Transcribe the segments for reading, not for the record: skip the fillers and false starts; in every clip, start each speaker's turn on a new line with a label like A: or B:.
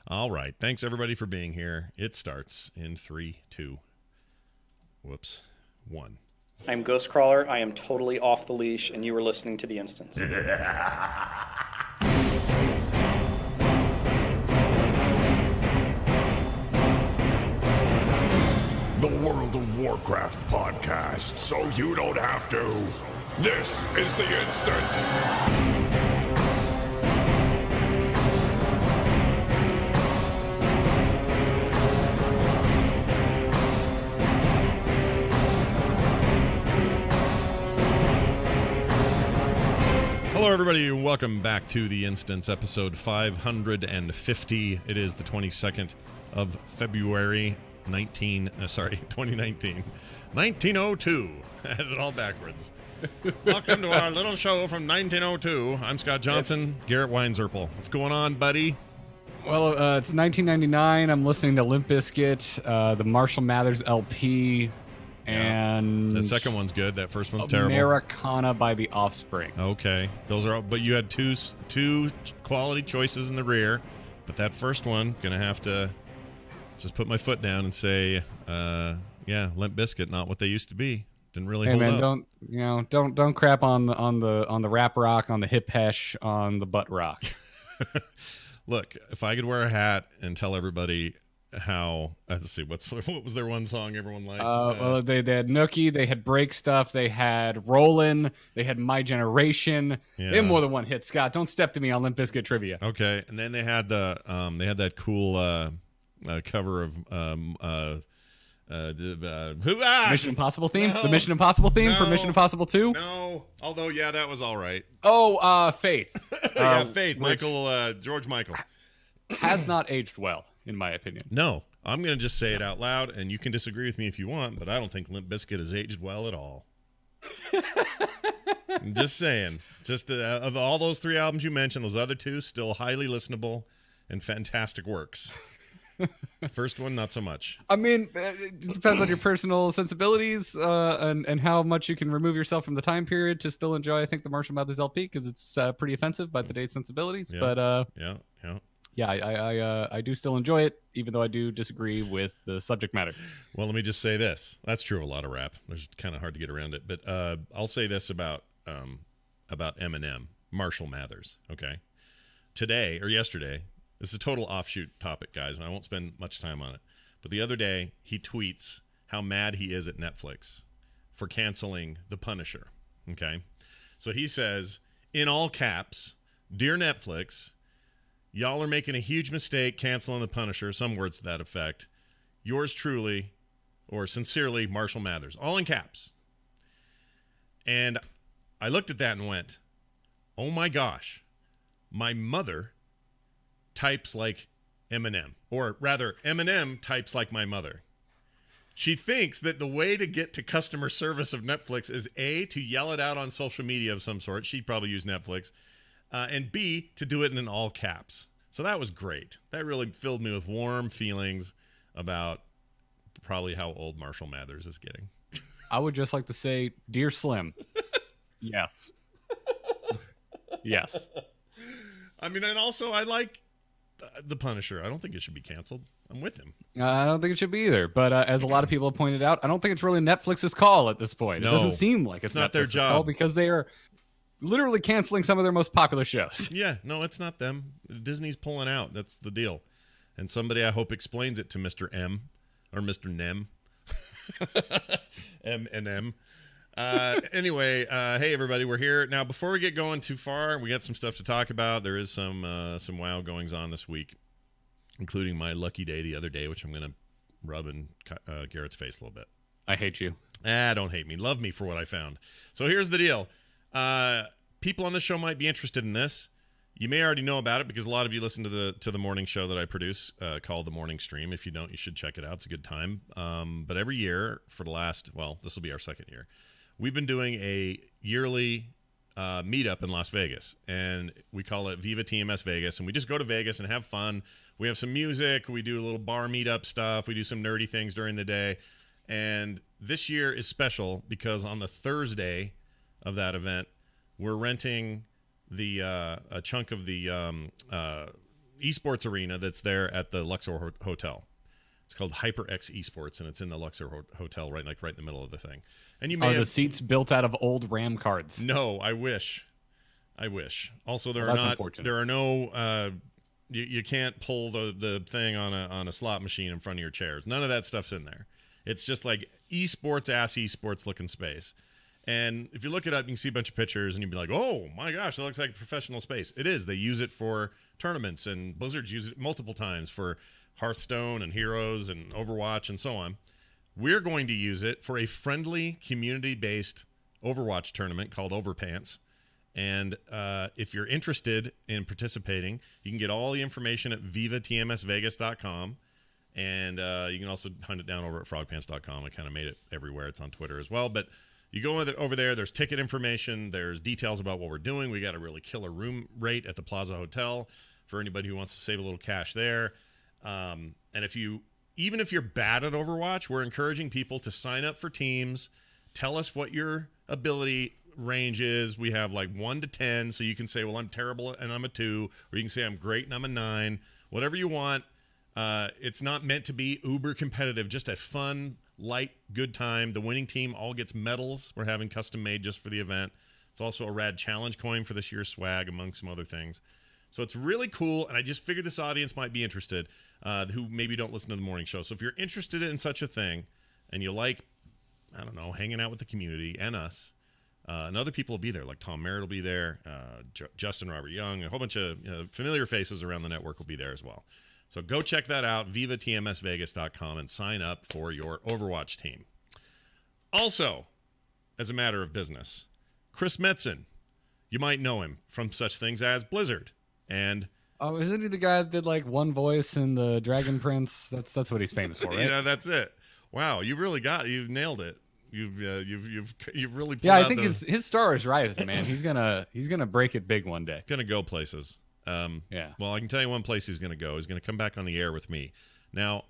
A: All right. Thanks, everybody, for being here. It starts in 3, 2, 1.
B: I'm Ghostcrawler. I am totally off the leash, and you are listening to The Instance.
C: The World of Warcraft podcast, so you don't have to. This is The Instance.
A: Hello, everybody, and welcome back to The Instance, episode 550. It is the 22nd of February, 2019. 1902. I had it all backwards. Welcome to our little show from 1902. I'm Scott Johnson, Garrett Weinzerpel. What's going on, buddy?
D: Well, it's 1999. I'm listening to Limp Bizkit, the Marshall Mathers LP, and
A: the second one's good. That first one's terrible.
D: Americana by The Offspring.
A: Okay, those are all, but you had two quality choices in the rear, but that first one, gonna have to just put my foot down and say, Limp Bizkit, not what they used to be. Didn't really hold up.
D: Don't crap on the rap rock, on the hip hash, on the butt rock.
A: Look, if I could wear a hat and tell everybody how, let's see, what was their one song everyone liked?
D: Well, they had Nookie, they had Break Stuff, they had Rollin', they had My Generation.
A: Yeah.
D: They had more than one hit. Scott, don't step to me on Limp Bizkit trivia.
A: Okay, and then they had that cool cover of
D: Mission Impossible theme? No, the Mission Impossible theme for Mission Impossible 2?
A: No, although, yeah, that was all right.
D: Oh, Faith.
A: Yeah, Faith, George Michael.
D: Has not aged well, in my opinion.
A: No, I'm going to just say it out loud, and you can disagree with me if you want, but I don't think Limp Bizkit has aged well at all. I'm just saying. Just of all those three albums you mentioned, those other two, still highly listenable and fantastic works. First one, not so much.
D: I mean, it depends on your personal sensibilities and how much you can remove yourself from the time period to still enjoy, I think, the Marshall Mathers LP, because it's pretty offensive by today's sensibilities.
A: Yeah.
D: But
A: yeah,
D: I do still enjoy it, even though I do disagree with the subject matter.
A: Well, let me just say this. That's true of a lot of rap. There's kind of hard to get around it. But I'll say this about Eminem, Marshall Mathers, okay? Today, or yesterday, this is a total offshoot topic, guys, and I won't spend much time on it. But the other day, he tweets how mad he is at Netflix for canceling The Punisher, okay? So he says, in all caps, "Dear Netflix, y'all are making a huge mistake canceling The Punisher," some words to that effect. "Yours truly, or sincerely, Marshall Mathers." All in caps. And I looked at that and went, oh my gosh, my mother types like Eminem. Or rather, Eminem types like my mother. She thinks that the way to get to customer service of Netflix is A, to yell it out on social media of some sort. She'd probably use Netflix. And B, to do it in all caps. So that was great. That really filled me with warm feelings about probably how old Marshall Mathers is getting.
D: I would just like to say, Dear Slim, yes. Yes.
A: I mean, and also I like The Punisher. I don't think it should be canceled. I'm with him.
D: I don't think it should be either. But as a lot of people have pointed out, I don't think it's really Netflix's call at this point.
A: No,
D: it doesn't seem like it's
A: not
D: Netflix's
A: their job
D: call, because they are literally canceling some of their most popular shows.
A: Yeah, no, it's not them. Disney's pulling out. That's the deal. And somebody, I hope, explains it to Mr. M or Mr. Nem. M and M. Anyway, hey everybody, we're here now. Before we get going too far, we got some stuff to talk about. There is some WoW goings on this week, including my lucky day the other day, which I'm gonna rub in Garrett's face a little bit.
D: I hate you.
A: Don't hate me. Love me for what I found. So here's the deal. People on the show might be interested in this. You may already know about it because a lot of you listen to the morning show that I produce called The Morning Stream. If you don't, you should check it out. It's a good time. But every year for the last, well, this will be our second year, we've been doing a yearly meetup in Las Vegas, and we call it Viva TMS Vegas, and we just go to Vegas and have fun. We have some music. We do a little bar meetup stuff. We do some nerdy things during the day. And this year is special because on the Thursday of that event, we're renting the a chunk of the esports arena that's there at the Luxor Hotel. It's called HyperX Esports, and it's in the Luxor Hotel, right in the middle of the thing. And you may
D: the seats built out of old RAM cards?
A: No, I wish. Also, there are no. You can't pull the thing on a slot machine in front of your chairs. None of that stuff's in there. It's just like esports looking space. And if you look it up, you can see a bunch of pictures, and you'd be like, "Oh my gosh, that looks like a professional space." It is. They use it for tournaments, and Blizzard's used it multiple times for Hearthstone and Heroes and Overwatch and so on. We're going to use it for a friendly, community-based Overwatch tournament called Overpants. And if you're interested in participating, you can get all the information at vivatmsvegas.com. And you can also hunt it down over at frogpants.com. I kind of made it everywhere. It's on Twitter as well. But you go over there, there's ticket information, there's details about what we're doing. We got a really killer room rate at the Plaza Hotel for anybody who wants to save a little cash there. And even if you're bad at Overwatch, we're encouraging people to sign up for teams. Tell us what your ability range is. We have like 1 to 10, so you can say, well, I'm terrible and I'm a 2, or you can say I'm great and I'm a 9. Whatever you want. It's not meant to be uber competitive, just a fun, light, good time. The winning team all gets medals. We're having custom made just for the event. It's also a rad challenge coin for this year's swag, among some other things. So it's really cool, and I just figured this audience might be interested, who maybe don't listen to the morning show. So if you're interested in such a thing, and you like, I don't know, hanging out with the community and us, and other people will be there, like Tom Merritt will be there, Justin Robert Young, a whole bunch of familiar faces around the network will be there as well. So go check that out, vivatmsvegas.com, and sign up for your Overwatch team. Also, as a matter of business, Chris Metzen, you might know him from such things as Blizzard. And
D: isn't he the guy that did like one voice in the Dragon Prince? That's what he's famous for, right?
A: Yeah, that's it. Wow, you nailed it. You've really pulled
D: I
A: out
D: think his star is rising, man. He's gonna break it big one day.
A: Gonna go places.
D: Yeah.
A: Well, I can tell you one place he's gonna go. He's gonna come back on the air with me. Now,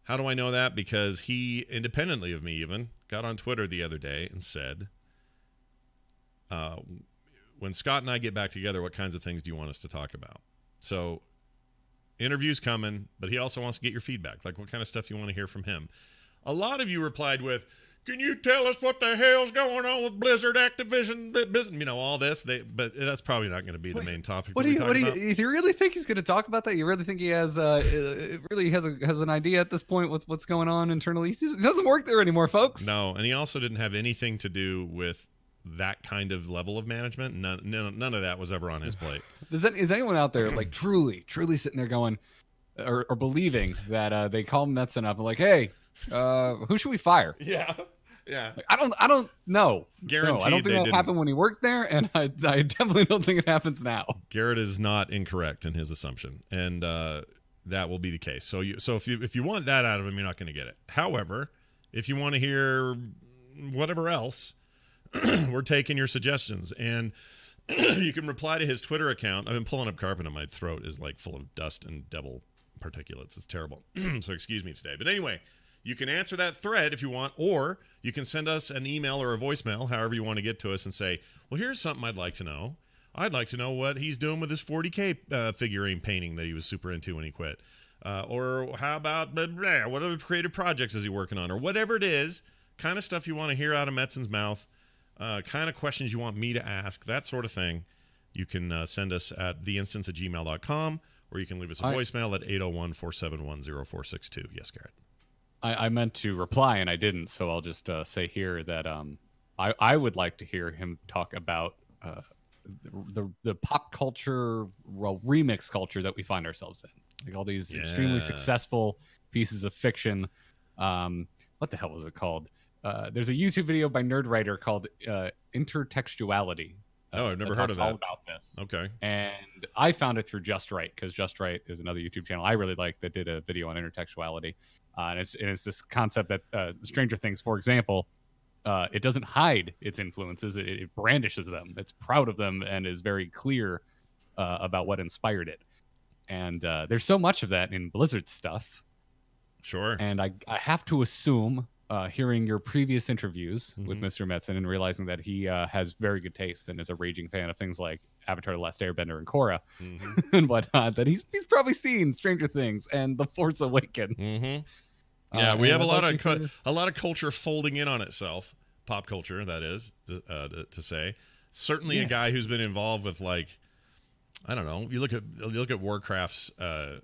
A: how do I know that? Because he, independently of me even, got on Twitter the other day and said, when Scott and I get back together, what kinds of things do you want us to talk about? So, interviews coming, but he also wants to get your feedback. Like, what kind of stuff you want to hear from him? A lot of you replied with, can you tell us what the hell's going on with Blizzard, Activision, business? All this. But that's probably not going to be the main topic.
D: What do you really think he's going to talk about that? You really think he has has an idea at this point? What's going on internally? He doesn't work there anymore, folks.
A: No, and he also didn't have anything to do with that kind of level of management. None of that was ever on his plate.
D: Is anyone out there like truly sitting there going or believing that they call Metzen up and like, hey, who should we fire?
A: Yeah.
D: Like, I don't know.
A: Guaranteed.
D: No, I don't think that happened when he worked there, and I definitely don't think it happens now.
A: Garrett is not incorrect in his assumption, and that will be the case. So if you want that out of him, you're not going to get it. However, if you want to hear whatever else, we're taking your suggestions, and you can reply to his Twitter account. I've been pulling up carpet, and my throat is like full of dust and devil particulates. It's terrible. So excuse me today. But anyway, you can answer that thread if you want, or you can send us an email or a voicemail, however you want to get to us, and say, well, here's something I'd like to know. I'd like to know what he's doing with his 40K figurine painting that he was super into when he quit. Or how about, what other creative projects is he working on? Or whatever it is, kind of stuff you want to hear out of Metzen's mouth, kind of questions you want me to ask, that sort of thing. You can send us at theinstance@gmail.com, or you can leave us a voicemail at 801-471-0462. Yes, Garrett.
D: I meant to reply and I didn't, so I'll just say here that I would like to hear him talk about the pop culture, remix culture that we find ourselves in. Like all these extremely successful pieces of fiction. What the hell was it called? There's a YouTube video by Nerdwriter called Intertextuality.
A: I've never heard of that.
D: All about this.
A: Okay.
D: And I found it through Just Right, because Just Right is another YouTube channel I really like that did a video on intertextuality. And it's this concept that Stranger Things, for example, it doesn't hide its influences. It brandishes them. It's proud of them and is very clear about what inspired it. And there's so much of that in Blizzard stuff.
A: Sure.
D: And I have to assume hearing your previous interviews with Mr. Metzen and realizing that he has very good taste and is a raging fan of things like Avatar: The Last Airbender and Korra and whatnot, that he's probably seen Stranger Things and The Force Awakens.
A: Yeah, we have a lot of culture folding in on itself, pop culture, that is, to say. Certainly a guy who's been involved with, like, I don't know. You look at Warcraft's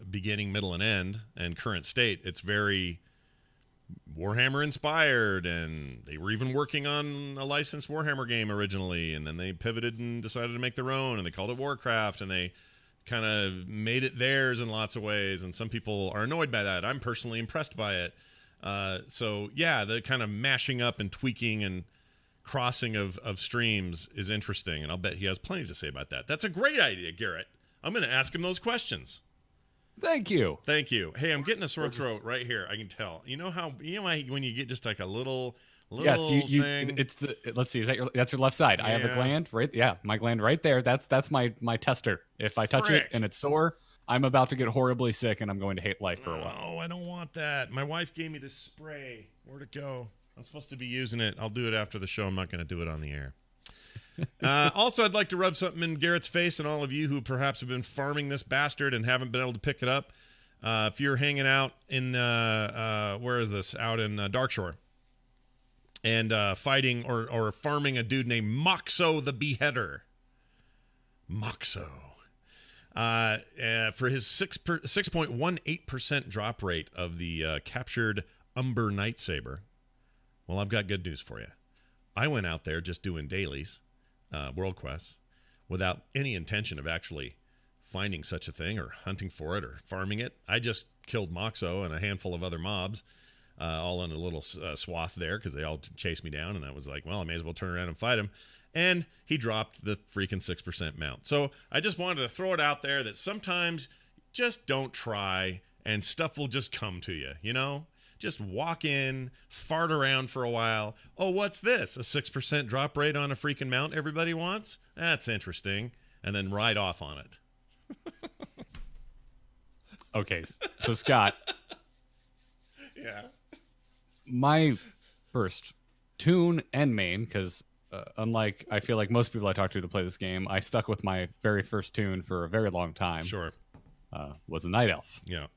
A: beginning, middle, and end, and current state. It's very Warhammer inspired, and they were even working on a licensed Warhammer game originally, and then they pivoted and decided to make their own, and they called it Warcraft, and they kind of made it theirs in lots of ways, and some people are annoyed by that. I'm personally impressed by it. So yeah, the kind of mashing up and tweaking and crossing of streams is interesting, and I'll bet he has plenty to say about that. That's a great idea, Garrett. I'm going to ask him those questions.
D: Thank you.
A: Hey, I'm getting a sore throat right here. I can tell. You know when you get just like a little
D: yes, you
A: thing?
D: it's the, let's see, that's your left side. I have a gland right. Yeah, my gland right there. That's my tester. If I touch it and it's sore, I'm about to get horribly sick and I'm going to hate life for a while.
A: Oh, I don't want that. My wife gave me this spray. Where'd it go? I'm supposed to be using it. I'll do it after the show. I'm not going to do it on the air. Also, I'd like to rub something in Garrett's face and all of you who perhaps have been farming this bastard and haven't been able to pick it up. If you're hanging out in, where is this? Out in Darkshore. And fighting or farming a dude named Moxo the Beheader. Moxo. For his 6.18% drop rate of the captured Umber Nightsaber. Well, I've got good news for you. I went out there just doing dailies, world quests, without any intention of actually finding such a thing or hunting for it or farming it. I just killed Moxo and a handful of other mobs, all in a little swath there because they all chased me down. And I was like, well, I may as well turn around and fight him. And he dropped the freaking 6% mount. So I just wanted to throw it out there that sometimes just don't try and stuff will just come to you, you know? Just walk in, fart around for a while. Oh, what's this? A 6% drop rate on a freaking mount everybody wants? That's interesting. And then ride off on it.
D: Okay, so Scott.
A: Yeah.
D: My first tune and main, because unlike I feel like most people I talk to play this game, I stuck with my very first tune for a very long time.
A: Sure.
D: Was a Night Elf.
A: Yeah.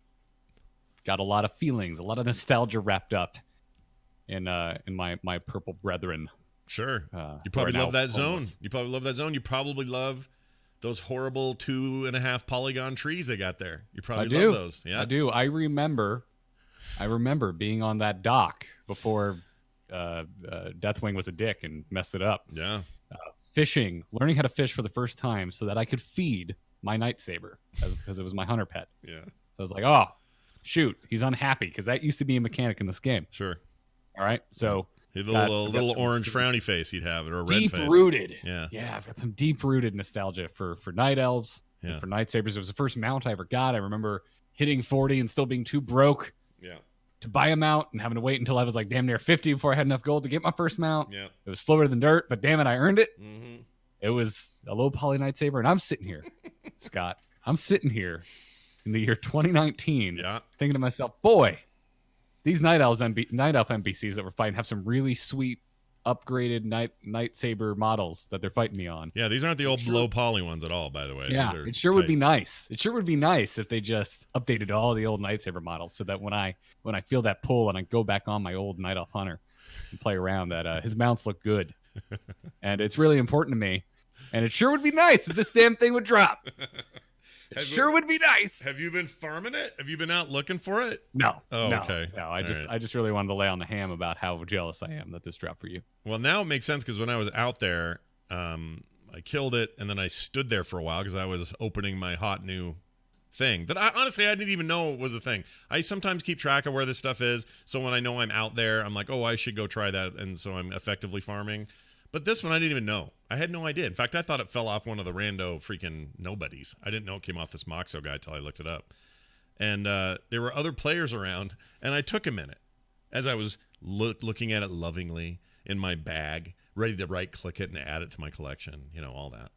D: Got a lot of feelings, a lot of nostalgia wrapped up in my purple brethren.
A: Sure. You probably love that zone. You probably love that zone. You probably love those horrible 2.5 polygon trees they got there. You probably love those. Yeah,
D: I do. I remember being on that dock before Deathwing was a dick and messed it up.
A: Yeah.
D: Fishing, learning how to fish for the first time so that I could feed my Nightsaber because it was my hunter pet.
A: Yeah.
D: I was like, oh, shoot, he's unhappy because that used to be a mechanic in this game.
A: Sure.
D: All right, so
A: he had a little orange frowny face he'd have, or a red face.
D: Deep-rooted.
A: Yeah.
D: Yeah, I've got some deep-rooted nostalgia for Night Elves, and for Nightsabers. It was the first mount I ever got. I remember hitting 40 and still being too broke to buy a mount and having to wait until I was like damn near 50 before I had enough gold to get my first mount.
A: Yeah.
D: It was slower than dirt, but damn it, I earned it.
A: Mm-hmm.
D: It was a low poly Nightsaber, and I'm sitting here, Scott. I'm sitting here in the year 2019 thinking to myself, boy, these Night Elf NPCs that we're fighting have some really sweet upgraded Nightsaber models that they're fighting me on.
A: Yeah, these aren't the old low poly ones at all, by the way.
D: Yeah, it sure would be nice. It sure would be nice if they just updated all the old Nightsaber models so that when I feel that pull and I go back on my old Night Elf Hunter and play around, that his mounts look good. And it's really important to me. And it sure would be nice if this damn thing would drop. It sure would be nice.
A: Have you been farming it? Have you been out looking for it?
D: No.
A: Oh,
D: no,
A: okay.
D: No, I just really wanted to lay on the ham about how jealous I am that this dropped for you.
A: Well, now it makes sense because when I was out there, I killed it and then I stood there for a while because I was opening my hot new thing that I didn't even know was a thing. I sometimes keep track of where this stuff is, so when I know I'm out there, I'm like, oh, I should go try that, and so I'm effectively farming. But this one I didn't even know. I had no idea. In fact, I thought it fell off one of the rando freaking nobodies. I didn't know it came off this Moxo guy until I looked it up. And there were other players around, and I took a minute as I was looking at it lovingly in my bag, ready to right-click it and add it to my collection, all that.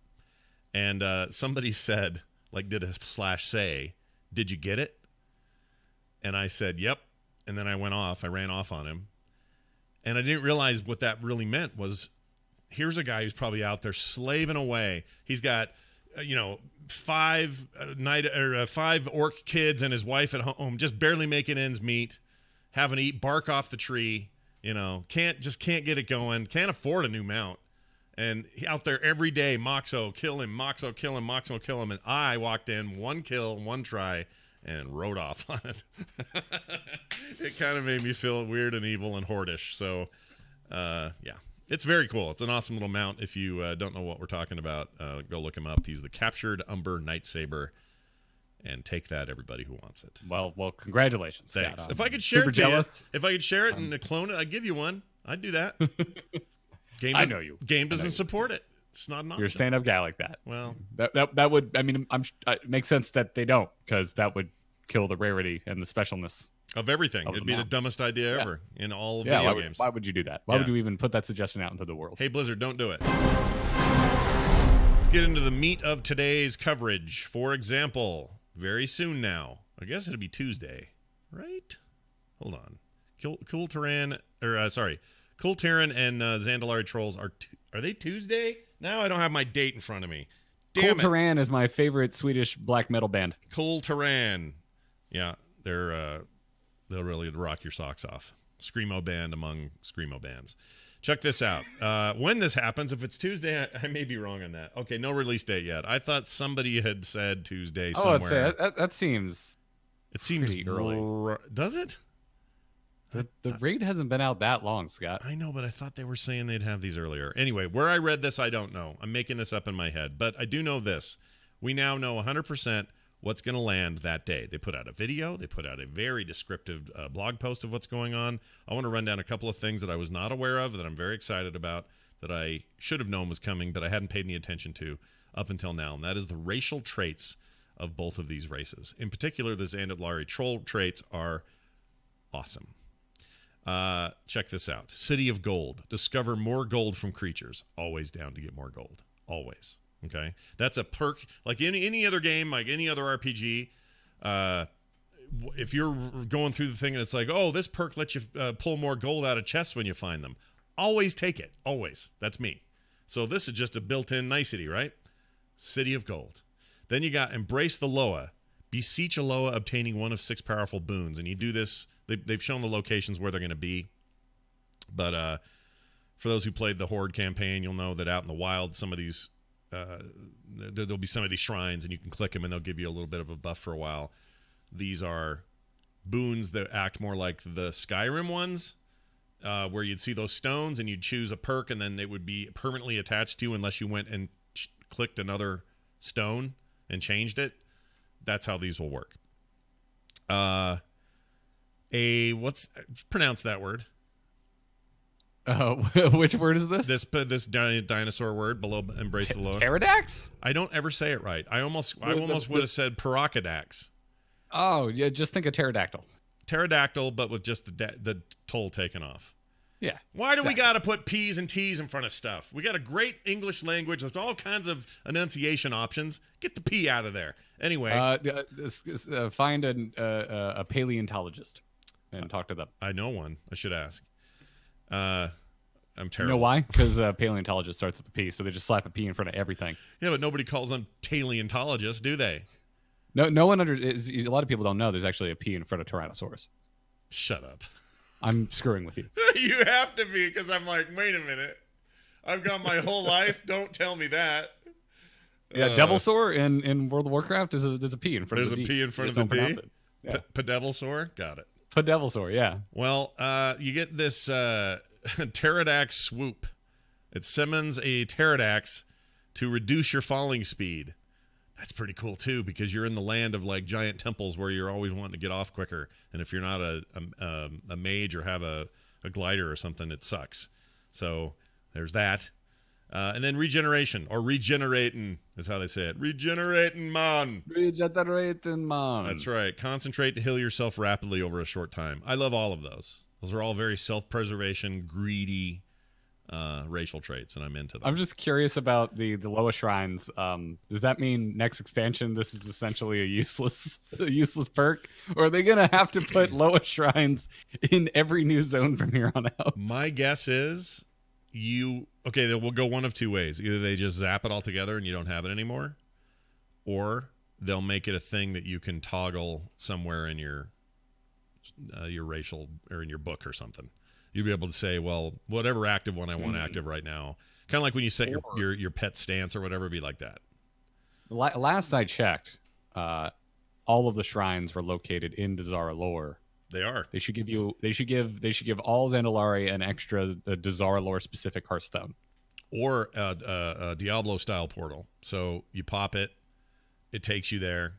A: And somebody said, did a /say, did you get it? And I said, yep. And then I ran off on him. And I didn't realize what that really meant was, here's a guy who's probably out there slaving away. He's got, 5 orc kids and his wife at home, just barely making ends meet, having to eat bark off the tree. Can't get it going. Can't afford a new mount. And out there every day, Moxo, kill him, Moxo, kill him, Moxo, kill him. And I walked in, 1 kill, 1 try, and rode off on it. It kind of made me feel weird and evil and hoardish. So, yeah. It's very cool. It's an awesome little mount. If you don't know what we're talking about, go look him up. He's the Captured Umber Nightsaber. And take that, everybody who wants it.
D: Well, congratulations.
A: Thanks.
D: Scott.
A: If I could share it
D: jealous.
A: If I could share it and clone it, I'd give you one. I'd do that.
D: I know you.
A: Game doesn't support it. It's not an option.
D: You're a stand-up guy like that.
A: Well,
D: that would. I mean, it makes sense that they don't, because that would kill the rarity and the specialness
A: of everything. It'd be the dumbest idea ever in all of video games.
D: Why would you do that? Why would you even put that suggestion out into the world?
A: Hey, Blizzard, don't do it. Let's get into the meat of today's coverage. For example, very soon now, I guess it'll be Tuesday, right? Hold on. Cultiran and Zandalari Trolls are they Tuesday? Now I don't have my date in front of me.
D: Cultiran is my favorite Swedish black metal band.
A: Cultiran. Yeah, they'll really rock your socks off. Screamo band among Screamo bands. Check this out. When this happens, if it's Tuesday, I may be wrong on that. Okay, no release date yet. I thought somebody had said Tuesday somewhere.
D: That seems.
A: It seems
D: early.
A: Does it?
D: The raid hasn't been out that long, Scott.
A: I know, but I thought they were saying they'd have these earlier. Anyway, where I read this, I don't know. I'm making this up in my head. But I do know this. We now know 100% what's going to land that day. They put out a video. They put out a very descriptive blog post of what's going on. I want to run down a couple of things that I was not aware of, that I'm very excited about, that I should have known was coming, but I hadn't paid any attention to up until now. And that is the racial traits of both of these races. In particular, the Zandalari Troll traits are awesome. Check this out. City of Gold. Discover more gold from creatures. Always down to get more gold. Always. Okay? That's a perk. Like any other game, like any other RPG, if you're going through the thing and it's like, oh, this perk lets you pull more gold out of chests when you find them. Always take it. Always. That's me. So this is just a built-in nicety, right? City of Gold. Then you got Embrace the Loa. Beseech a Loa, obtaining 1 of 6 powerful boons. And you do this. They've shown the locations where they're going to be. But for those who played the Horde campaign, you'll know that out in the wild, some of these, there'll be some of these shrines, and you can click them, and they'll give you a little bit of a buff for a while. These are boons that act more like the Skyrim ones, where you'd see those stones, and you'd choose a perk, and then it would be permanently attached to you unless you went and clicked another stone and changed it. That's how these will work. Pronounce that word.
D: Which word is this?
A: This dinosaur word below Embrace the Loa.
D: Pterodax?
A: I don't ever say it right. I almost would have said Paracadax.
D: Oh, yeah, just think of pterodactyl.
A: Pterodactyl, but with just the toll taken off.
D: Yeah.
A: Why do we got to put P's and T's in front of stuff? We got a great English language with all kinds of enunciation options. Get the P out of there. Anyway.
D: Find a paleontologist and talk to them.
A: I know one. I should ask. I'm terrible.
D: You know why? Because paleontologist starts with a P, so they just slap a P in front of everything.
A: Yeah, but nobody calls them paleontologists, do they?
D: No one a lot of people don't know there's actually a P in front of Tyrannosaurus.
A: Shut up.
D: I'm screwing with you.
A: You have to be, because I'm like, wait a minute. I've got my whole life. Don't tell me that.
D: Yeah, Devilsaur in World of Warcraft, there's a P in front of the D.
A: There's a P in front of the D? Yeah. Padevilsaur? Got it.
D: Padevilsaur, yeah.
A: Well, you get this Pterodax swoop. It summons a Pterodax to reduce your falling speed. That's pretty cool, too, because you're in the land of, like, giant temples where you're always wanting to get off quicker. And if you're not a mage or have a glider or something, it sucks. So there's that. And then regeneration, or regenerating is how they say it. Regenerating, man.
D: Regenerating, man.
A: That's right. Concentrate to heal yourself rapidly over a short time. I love all of those. Those are all very self-preservation, greedy racial traits, and I'm into them.
D: I'm just curious about the Loa shrines. Does that mean next expansion this is essentially a useless perk, or are they gonna have to put Loa shrines in every new zone from here on out?
A: My guess is they will go one of two ways. Either they just zap it all together and you don't have it anymore, or they'll make it a thing that you can toggle somewhere in your racial or in your book or something. You'll be able to say, well, whatever active one I want active right now. Kind of like when you set your pet stance or whatever, be like that.
D: Last I checked, all of the shrines were located in Dazara lore.
A: They are.
D: They should give all Zandalari an extra Dazara lore specific Hearthstone.
A: Or a Diablo style portal. So you pop it, it takes you there,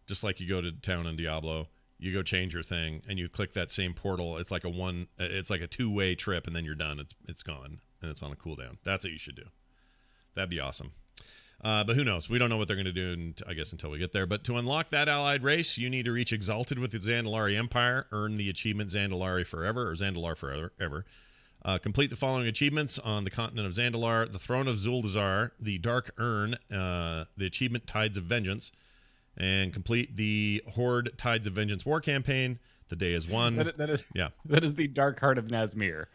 A: just like you go to town in Diablo. You go change your thing, and you click that same portal. It's like a two-way trip, and then you're done. It's gone, and it's on a cooldown. That's what you should do. That'd be awesome. But who knows? We don't know what they're going to do, I guess, until we get there. But to unlock that allied race, you need to reach Exalted with the Zandalari Empire, earn the achievement Zandalari Forever, or Zandalar Forever. Complete the following achievements on the continent of Zandalar: the Throne of Zuldazar, the Dark Urn, the achievement Tides of Vengeance, and complete the Horde Tides of Vengeance war campaign. The day is won.
D: That is the Dark Heart of Nazmir.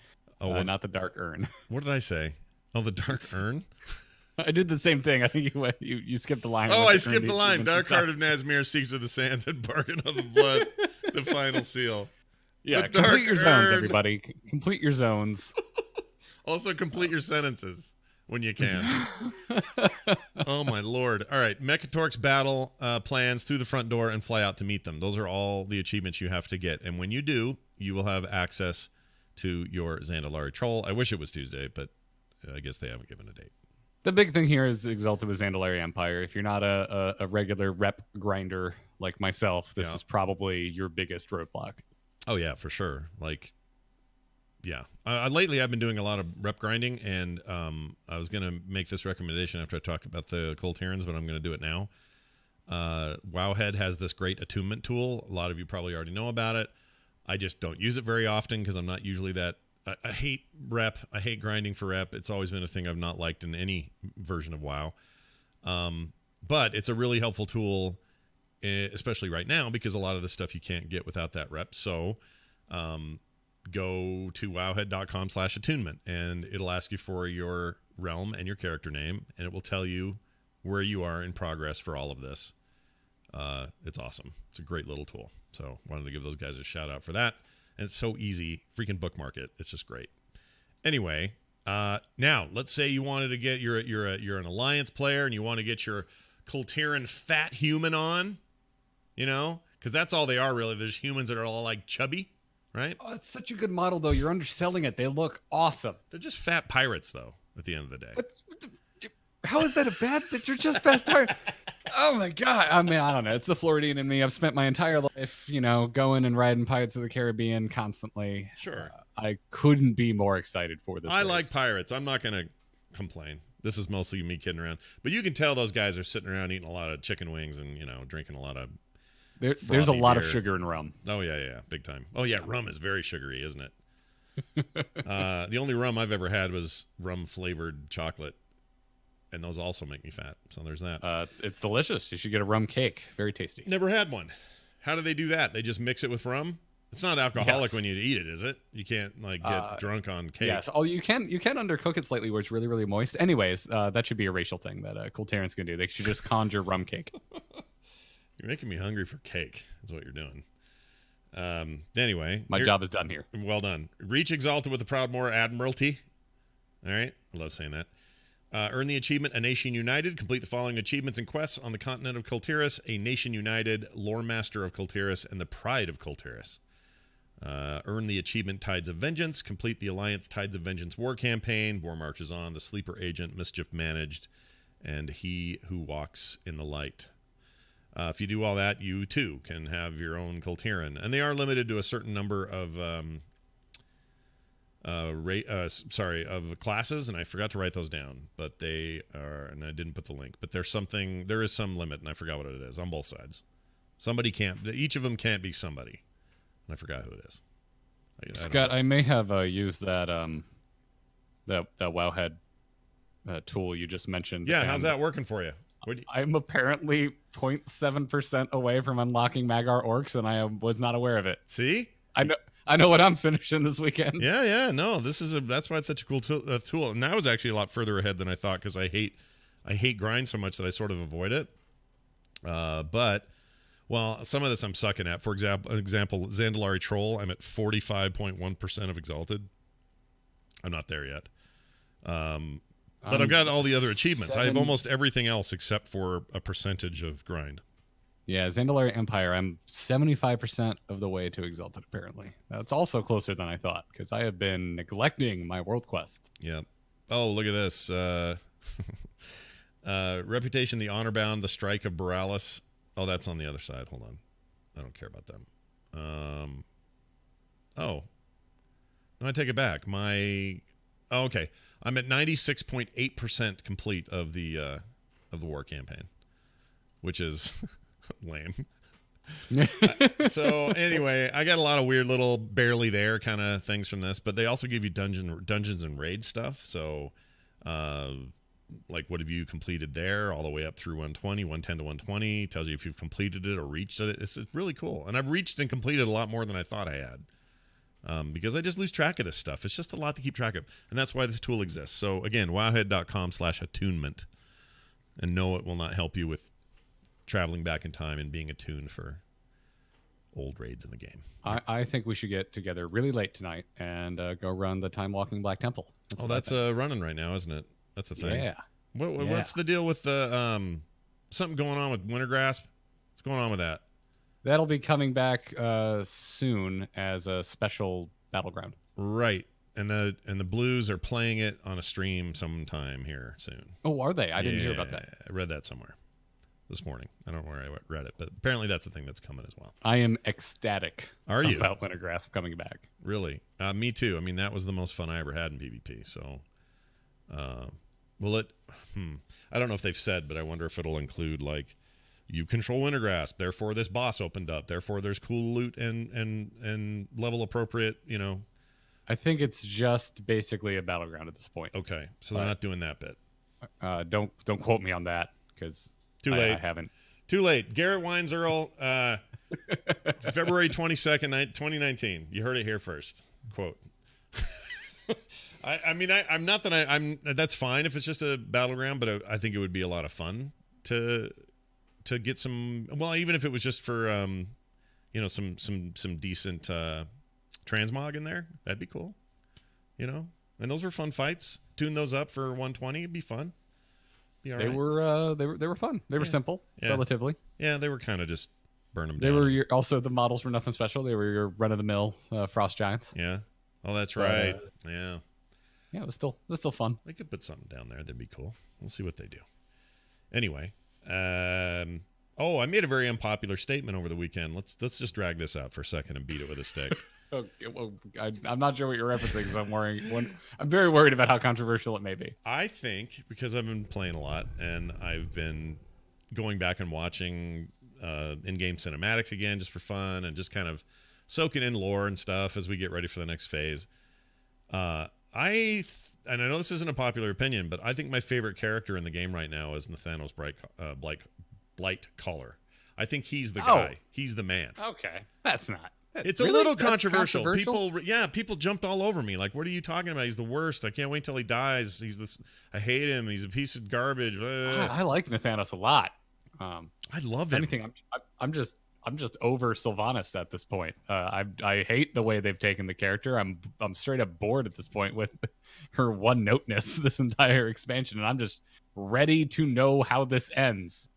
D: Not the Dark Urn.
A: What did I say? Oh, the Dark Urn?
D: I did the same thing. I think you skipped the line.
A: Oh, I skipped the line. Dark Heart of Nazmir seeks with the sands and bargain of the blood. The final seal.
D: Yeah, complete your zones, everybody. Complete your zones.
A: Also, complete your sentences when you can. Oh, my Lord. All right. Mechatork's battle plans through the front door and fly out to meet them. Those are all the achievements you have to get. And when you do, you will have access to your Zandalari Troll. I wish it was Tuesday, but I guess they haven't given a date.
D: The big thing here is Exalted with Zandalari Empire. If you're not a regular rep grinder like myself, this is probably your biggest roadblock. Oh, yeah, for sure.
A: Lately I've been doing a lot of rep grinding, and I was going to make this recommendation after I talked about the Cultirans, but I'm going to do it now. Wowhead has this great attunement tool. A lot of you probably already know about it. I just don't use it very often because I'm not usually that... I hate rep. I hate grinding for rep. It's always been a thing I've not liked in any version of WoW. But it's a really helpful tool, especially right now, because a lot of the stuff you can't get without that rep. So go to wowhead.com/attunement, and it'll ask you for your realm and your character name, and it will tell you where you are in progress for all of this. It's awesome. It's a great little tool. So wanted to give those guys a shout out for that. And it's so easy. Freaking bookmark it. It's just great. Anyway, now let's say you wanted to get you're an alliance player and you want to get your Cultiran fat human on, because that's all they are really. There's humans that are all like chubby, right?
D: Oh, it's such a good model though. You're underselling it. They look awesome.
A: They're just fat pirates though. At the end of the day.
D: How is that a bad that you're just fat pirate? Oh my god! I mean, I don't know. It's the Floridian in me. I've spent my entire life, going and riding Pirates of the Caribbean constantly.
A: Sure.
D: I couldn't be more excited for this.
A: I like pirates. I'm not going to complain. This is mostly me kidding around. But you can tell those guys are sitting around eating a lot of chicken wings and, drinking a lot of
D: There's a lot
A: beer.
D: of sugar in rum.
A: Oh, yeah. Big time. Oh, yeah. Rum is very sugary, isn't it? The only rum I've ever had was rum-flavored chocolate. And those also make me fat. So there's that.
D: It's delicious. You should get a rum cake. Very tasty.
A: Never had one. How do they do that? They just mix it with rum? It's not alcoholic when you eat it, is it? You can't get drunk on cake.
D: Yes. Oh, you can undercook it slightly where it's really, really moist. Anyways, that should be a racial thing that Cultirans can do. They should just conjure rum cake.
A: You're making me hungry for cake, is what you're doing. Anyway.
D: My job is done here.
A: Well done. Reach Exalted with the Proudmoore Admiralty. All right. I love saying that. Earn the achievement A Nation United. Complete the following achievements and quests on the continent of Cultiras: A Nation United, Lore Master of Cultiras, and the Pride of Cultiras. Earn the achievement Tides of Vengeance. Complete the Alliance Tides of Vengeance war campaign. War marches on. The Sleeper Agent, Mischief Managed, and He Who Walks in the Light. If you do all that, you too can have your own Cultiran, and they are limited to a certain number of of classes, and I forgot to write those down, but they are, and I didn't put the link, but there is some limit, and I forgot what it is on both sides. Each of them can't be somebody, and I forgot who it is.
D: Scott, I may have used that the Wowhead tool you just mentioned.
A: Yeah, how's that working for you?
D: I'm apparently 0.7% away from unlocking Magar Orcs, and I was not aware of it.
A: See?
D: I know what I'm finishing this weekend.
A: Yeah. No, that's why it's such a cool tool. And that was actually a lot further ahead than I thought, because I hate grind so much that I sort of avoid it. But some of this I'm sucking at. For example, Zandalari Troll, I'm at 45.1% of Exalted. I'm not there yet. But I've got all the other achievements. I have almost everything else except for a percentage of grind.
D: Yeah, Zandalari Empire, I'm 75% of the way to Exalted, apparently. That's also closer than I thought, because I have been neglecting my world quests.
A: Yeah. Oh, look at this. Reputation, the Honor Bound, the Strike of Borealis. Oh, that's on the other side. Hold on. I don't care about them. No, I take it back. Okay. I'm at 96.8% complete of the war campaign, which is lame. So anyway, I got a lot of weird little barely there kind of things from this, but they also give you dungeons and raid stuff. So, like, what have you completed there, all the way up through 120, 110 to 120, tells you if you've completed it or reached it. It's really cool, and I've reached and completed a lot more than I thought I had. Because I just lose track of this stuff. It's just a lot to keep track of. And that's why this tool exists. So, again, wowhead.com/attunement. And no, it will not help you with traveling back in time and being attuned for old raids in the game.
D: I think we should get together really late tonight and go run the Time Walking Black Temple.
A: That's running right now, isn't it? That's a thing.
D: Yeah.
A: What's the deal with the something going on with Wintergrasp? What's going on with that?
D: That'll be coming back soon as a special battleground.
A: Right. And the Blues are playing it on a stream sometime here soon.
D: Oh, are they? I didn't hear about that.
A: I read that somewhere this morning. I don't know where I read it, but apparently that's the thing that's coming as well.
D: I am ecstatic
A: about
D: Wintergrasp coming back.
A: Really? Me too. I mean, that was the most fun I ever had in PvP. So, I don't know if they've said, but I wonder if it'll include, like, you control Wintergrasp, therefore this boss opened up, therefore there's cool loot and level appropriate,
D: I think it's just basically a battleground at this point.
A: Okay, so they're not doing that bit.
D: Don't quote me on that, because
A: too late.
D: I haven't.
A: Too late. Garrett Wines Earl, February 22nd, 2019. You heard it here first. Quote. I'm not that I'm. That's fine if it's just a battleground, but I think it would be a lot of fun to get some. Well, even if it was just for some decent transmog in there, that'd be cool. And those were fun fights. Tune those up for 120. It'd be fun. Be all right.
D: They were fun. They were simple, relatively.
A: Yeah, they were kind of just burn them down.
D: They were also, the models were nothing special. They were your run of the mill frost giants.
A: Yeah. Oh, that's right. Yeah.
D: Yeah, it was still fun.
A: They could put something down there. That'd be cool. We'll see what they do. Anyway, I made a very unpopular statement over the weekend. Let's just drag this out for a second and beat it with a stick.
D: Okay, well, I'm not sure what you're referencing, because I'm very worried about how controversial it may be.
A: I think, because I've been playing a lot and I've been going back and watching in-game cinematics again just for fun and just kind of soaking in lore and stuff as we get ready for the next phase. And I know this isn't a popular opinion, but I think my favorite character in the game right now is Nathanos Blight Caller. I think he's the guy. He's the man.
D: Okay, that's not.
A: It's really a little controversial. People jumped all over me. Like, what are you talking about? He's the worst. I can't wait till he dies. He's this. I hate him. He's a piece of garbage.
D: I like Nathanos a lot.
A: I love him.
D: Anything. I'm just over Sylvanas at this point. I hate the way they've taken the character. I'm straight up bored at this point with her one noteness this entire expansion, and I'm just ready to know how this ends.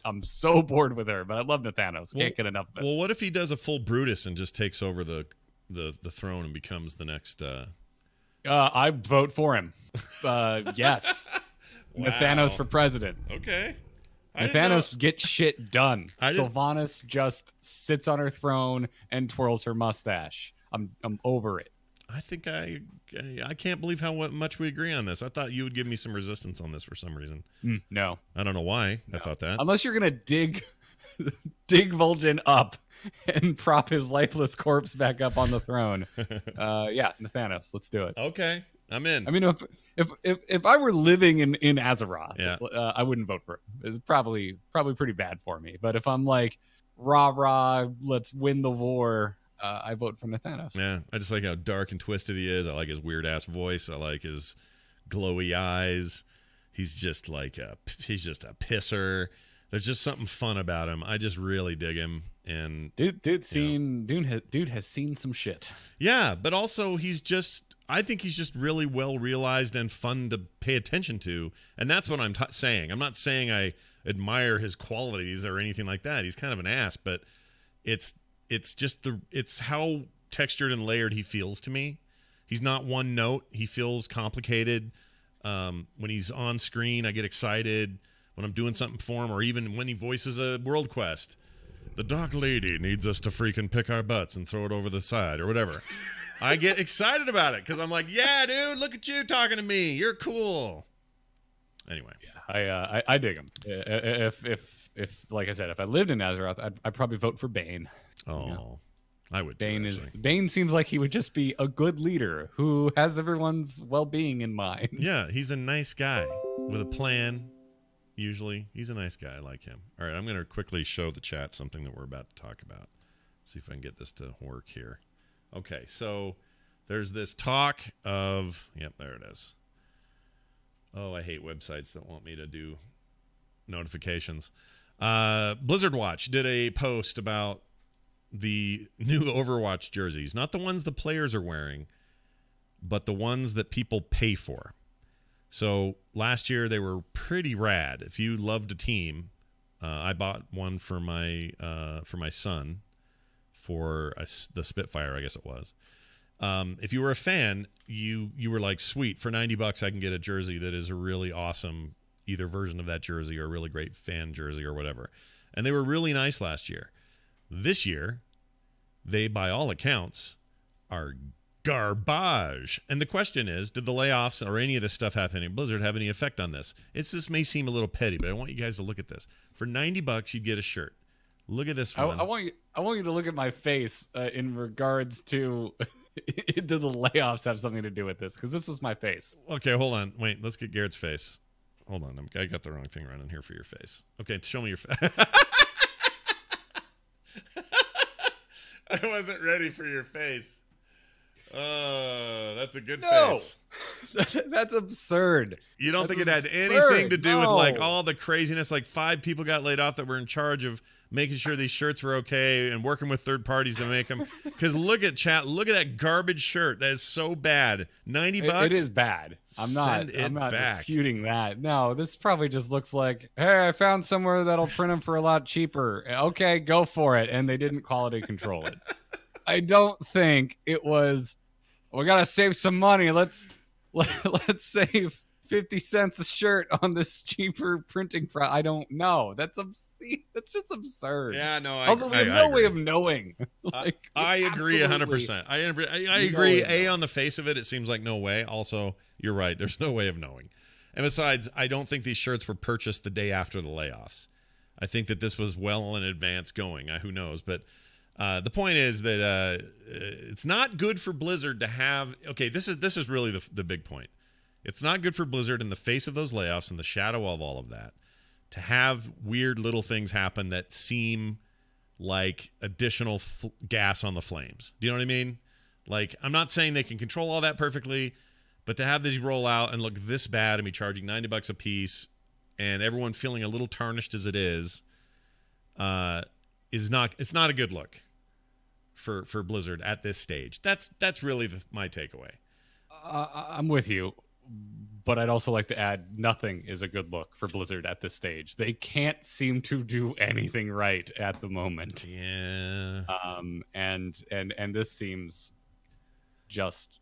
D: I'm so bored with her, but I love Nathanos. Can't get enough of it.
A: Well, what if he does a full Brutus and just takes over the throne and becomes the next?
D: I vote for him. Yes,
A: Wow.
D: Nathanos for president.
A: Okay.
D: Nathanos gets shit done. Sylvanas just sits on her throne and twirls her mustache. I'm over it.
A: I think I can't believe how much we agree on this. I thought you would give me some resistance on this for some reason.
D: No.
A: I don't know why I thought that.
D: Unless you're going to dig Vol'jin up and prop his lifeless corpse back up on the throne. Yeah, Nathanos, let's do it.
A: Okay. I'm in.
D: I mean, if I were living in Azeroth,
A: Yeah.
D: I wouldn't vote for him. It's probably pretty bad for me. But if I'm like rah, let's win the war, I vote for Nathanos.
A: Yeah, I just like how dark and twisted he is. I like his weird ass voice. I like his glowy eyes. He's just like he's just a pisser. There's just something fun about him. I just really dig him. And
D: dude has seen some shit.
A: Yeah, but also I think he's just really well realized and fun to pay attention to. And that's what I'm saying. I'm not saying I admire his qualities or anything like that. He's kind of an ass, but it's how textured and layered he feels to me. He's not one note. He feels complicated. When he's on screen, I get excited when I'm doing something for him, or even when he voices a world quest. The Dark Lady needs us to freaking pick our butts and throw it over the side or whatever. I get excited about it because I'm like, yeah, dude, look at you talking to me. You're cool. Anyway.
D: Yeah, I dig him. If like I said, if I lived in Azeroth, I'd probably vote for Bane.
A: Oh,
D: yeah.
A: I would too, actually.
D: Bane seems like he would just be a good leader who has everyone's well-being in mind.
A: Yeah, he's a nice guy with a plan. Usually, he's a nice guy. I like him. All right, I'm going to quickly show the chat something that we're about to talk about. See if I can get this to work here. Okay, so there's this talk of... Yep, there it is. Oh, I hate websites that want me to do notifications. Blizzard Watch did a post about the new Overwatch jerseys. Not the ones the players are wearing, but the ones that people pay for. So last year they were pretty rad. If you loved a team, I bought one for my son for the Spitfire, I guess it was. If you were a fan, you were like, sweet, for $90 I can get a jersey that is a really awesome either version of that jersey or a really great fan jersey or whatever. And they were really nice last year. This year, they, by all accounts, are garbage. And the question is, did the layoffs or any of this stuff happening in Blizzard have any effect on this? This may seem a little petty, but I want you guys to look at this. For $90, you'd get a shirt. Look at this one.
D: I want you to look at my face in regards to did the layoffs have something to do with this? Because this was my face.
A: Okay, hold on. Wait, let's get Garrett's face. Hold on. I got the wrong thing running here for your face. Okay, show me your face. I wasn't ready for your face. That's a good face.
D: That's absurd.
A: You don't think it had anything to do with like all the craziness? Like 5 people got laid off that were in charge of making sure these shirts were okay and working with third parties to make them. Because look at that garbage shirt. That is so bad. $90.
D: It is bad. I'm not refuting that. No, this probably just looks like, hey, I found somewhere that'll print them for a lot cheaper. Okay, go for it. And they didn't quality control it. I don't think it was, we got to save some money. Let's save 50 cents a shirt on this cheaper printing I don't know. That's obscene. That's just absurd.
A: Yeah, no.
D: Also, we have no way of knowing.
A: I agree 100%. I agree. On the face of it, it seems like no way. Also, you're right. There's no way of knowing. And besides, I don't think these shirts were purchased the day after the layoffs. I think that this was well in advance going. Who knows? But the point is that it's not good for Blizzard to have. Okay, this is really the big point. It's not good for Blizzard in the face of those layoffs and the shadow of all of that to have weird little things happen that seem like additional gas on the flames. Do you know what I mean? Like, I'm not saying they can control all that perfectly, but to have these roll out and look this bad and be charging $90 a piece and everyone feeling a little tarnished as it is not a good look for Blizzard at this stage. That's really my takeaway.
D: I'm with you, but I'd also like to add nothing is a good look for Blizzard at this stage. They can't seem to do anything right at the moment.
A: Yeah.
D: And this seems just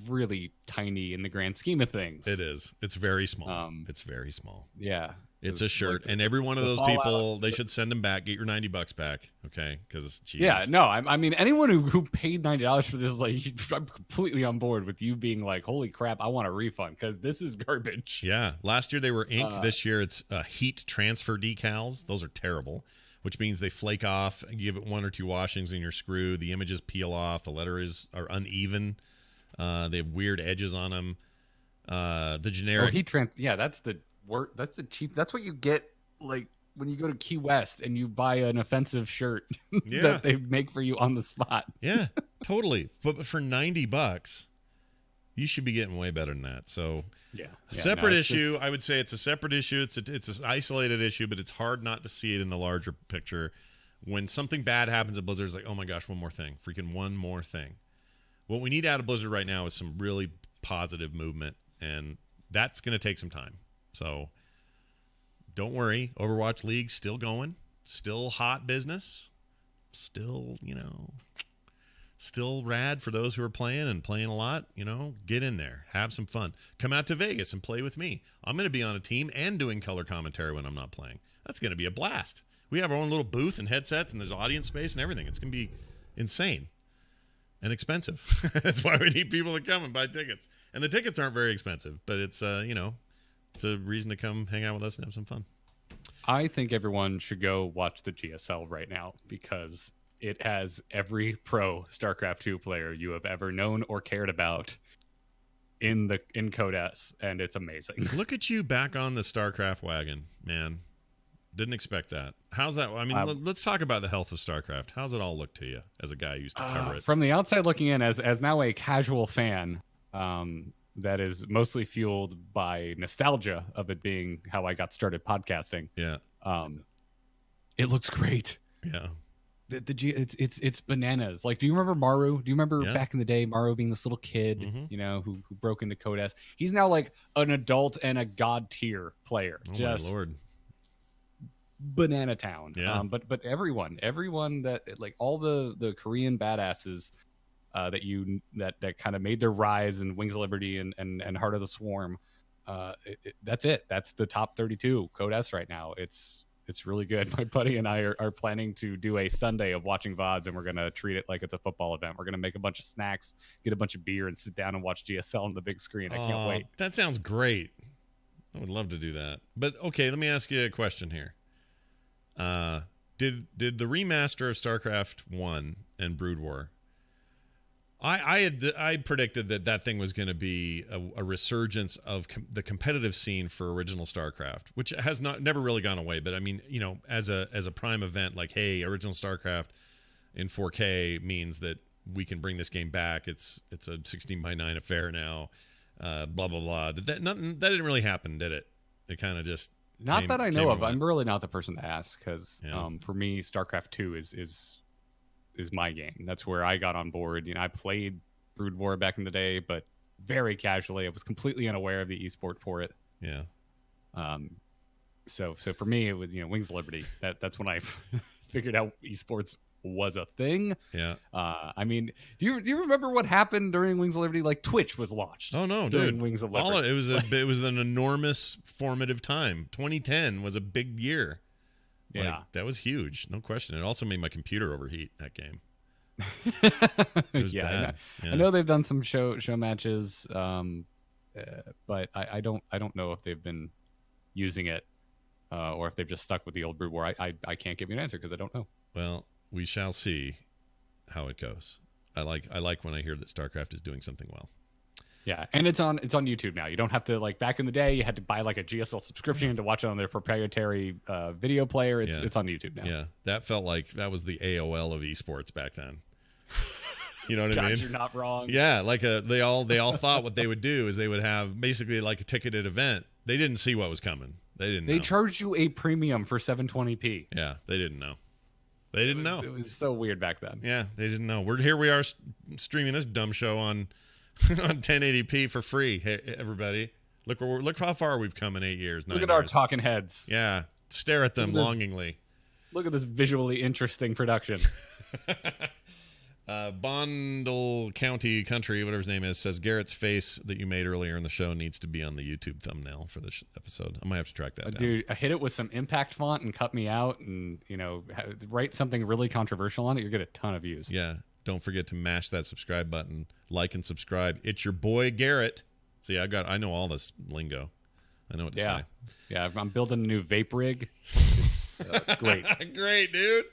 D: really tiny in the grand scheme of things.
A: It is. It's very small. It's very small.
D: Yeah.
A: It's a shirt, and every one of those people, they should send them back. Get your $90 back, okay? Because
D: yeah, no, I mean, anyone who paid $90 for this, like, I'm completely on board with you being like, holy crap, I want a refund because this is garbage.
A: Yeah, last year they were ink. This year it's heat transfer decals. Those are terrible, which means they flake off. You give it 1 or 2 washings and you're screwed. The images peel off. The letters are uneven. They have weird edges on them. The generic.
D: That's the work. That's the cheap. That's what you get like when you go to Key West and you buy an offensive shirt that they make for you on the spot.
A: Yeah, totally. But for $90, you should be getting way better than that. So separate issue. I would say it's a separate issue. It's an isolated issue, but it's hard not to see it in the larger picture. When something bad happens at Blizzard, it's like, oh my gosh, one more thing. Freaking one more thing. What we need out of Blizzard right now is some really positive movement, and that's going to take some time. So don't worry. Overwatch League still going. Still hot business. Still, still rad for those who are playing and playing a lot. Get in there. Have some fun. Come out to Vegas and play with me. I'm going to be on a team and doing color commentary when I'm not playing. That's going to be a blast. We have our own little booth and headsets, and there's audience space and everything. It's going to be insane and expensive. That's why we need people to come and buy tickets. And the tickets aren't very expensive, but it's, it's a reason to come hang out with us and have some fun.
D: I think everyone should go watch the GSL right now because it has every pro StarCraft 2 player you have ever known or cared about in Code S, and it's amazing.
A: Look at you back on the StarCraft wagon, man. Didn't expect that. How's that? I mean, let's talk about the health of StarCraft. How's it all look to you as a guy who used to cover it?
D: From the outside looking in, as now a casual fan, that is mostly fueled by nostalgia of it being how I got started podcasting.
A: Yeah.
D: It looks great.
A: Yeah.
D: It's bananas. Like, do you remember Maru? Do you remember back in the day, Maru being this little kid, who broke into Code S? He's now like an adult and a god tier player.
A: Oh my Lord.
D: Banana Town.
A: Yeah.
D: But everyone that like all the Korean badasses that kind of made their rise in Wings of Liberty and Heart of the Swarm, that's it. That's the top 32 Code S right now. It's really good. My buddy and I are planning to do a Sunday of watching VODs, and we're going to treat it like it's a football event. We're going to make a bunch of snacks, get a bunch of beer, and sit down and watch GSL on the big screen. I can't wait.
A: That sounds great. I would love to do that. But okay, let me ask you a question here. Did the remaster of StarCraft 1 and Brood War, I predicted that thing was going to be a resurgence of the competitive scene for original StarCraft, which has never really gone away. But I mean, as a prime event, like, hey, original StarCraft in 4K means that we can bring this game back. It's a 16:9 affair now. Blah blah blah. That didn't really happen, did it? It kind of just
D: that I know of. I'm really not the person to ask because for me, StarCraft 2 is my game. That's where I got on board. I played Brood War back in the day, but very casually. I was completely unaware of the esport for it.
A: Yeah.
D: So for me, it was Wings of Liberty. That's when I figured out esports was a thing.
A: Yeah.
D: I mean, do you remember what happened during Wings of Liberty? Like Twitch was launched.
A: Oh no,
D: during
A: dude!
D: Wings of Liberty.
A: It was an enormous formative time. 2010 was a big year.
D: Yeah,
A: that was huge, no question. It also made my computer overheat. That game. It was bad.
D: I know they've done some show matches, but I don't know if they've been using it or if they've just stuck with the old Brood War. I can't give you an answer because I don't know.
A: Well, we shall see how it goes. I like when I hear that StarCraft is doing something well.
D: Yeah, and it's on YouTube now. You don't have to, like, back in the day, you had to buy like a GSL subscription to watch it on their proprietary video player. It's on YouTube now.
A: Yeah, that felt like that was the AOL of esports back then. You know what I mean?
D: You're not wrong.
A: Yeah, like they all thought what they would do is they would have basically like a ticketed event. They didn't see what was coming. They
D: charged you a premium for 720p.
A: Yeah, they didn't know. They didn't know.
D: It was so weird back then.
A: Yeah, they didn't know. We are streaming this dumb show on 1080p for free. Hey, everybody, look how far we've come in 8 years.
D: Look at our talking heads.
A: Yeah, stare at them longingly.
D: Look at this visually interesting production.
A: Bondle County Country, whatever his name is, says Garrett's face that you made earlier in the show needs to be on the YouTube thumbnail for this episode. I might have to track that down.
D: Dude, I hit it with some impact font and cut me out and, write something really controversial on it. You'll get a ton of views.
A: Yeah. Don't forget to mash that subscribe button. Like and subscribe. It's your boy, Garrett. See, I know all this lingo. I know what to say.
D: Yeah, I'm building a new vape rig. It's great.
A: Great, dude.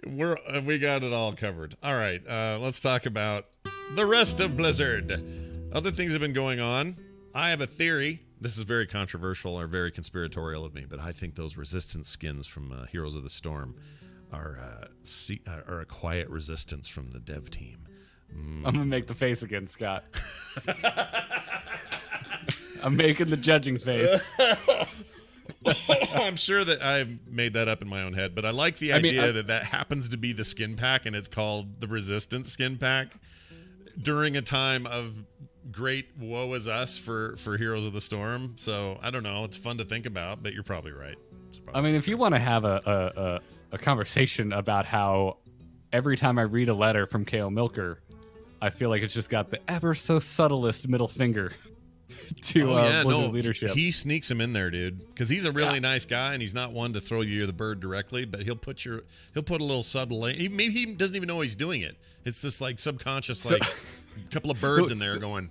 A: We got it all covered. All right, let's talk about the rest of Blizzard. Other things have been going on. I have a theory. This is very controversial or very conspiratorial of me, but I think those resistance skins from Heroes of the Storm are a quiet resistance from the dev team.
D: I'm gonna make the face again, Scott. I'm making the judging face.
A: I'm sure that I've made that up in my own head, but I like the idea that happens to be the skin pack, and it's called the Resistance skin pack during a time of great woe is us for Heroes of the Storm. So I don't know. It's fun to think about, but you're probably right.
D: I mean, if you want to have a conversation about how every time I read a letter from KO Milker, I feel like it's just got the ever so subtlest middle finger to Blizzard leadership.
A: He sneaks him in there, dude, because he's a really nice guy, and he's not one to throw you the bird directly, but he'll put a little subtle. Maybe he doesn't even know he's doing it. It's this like subconscious, like a couple of birds in there going.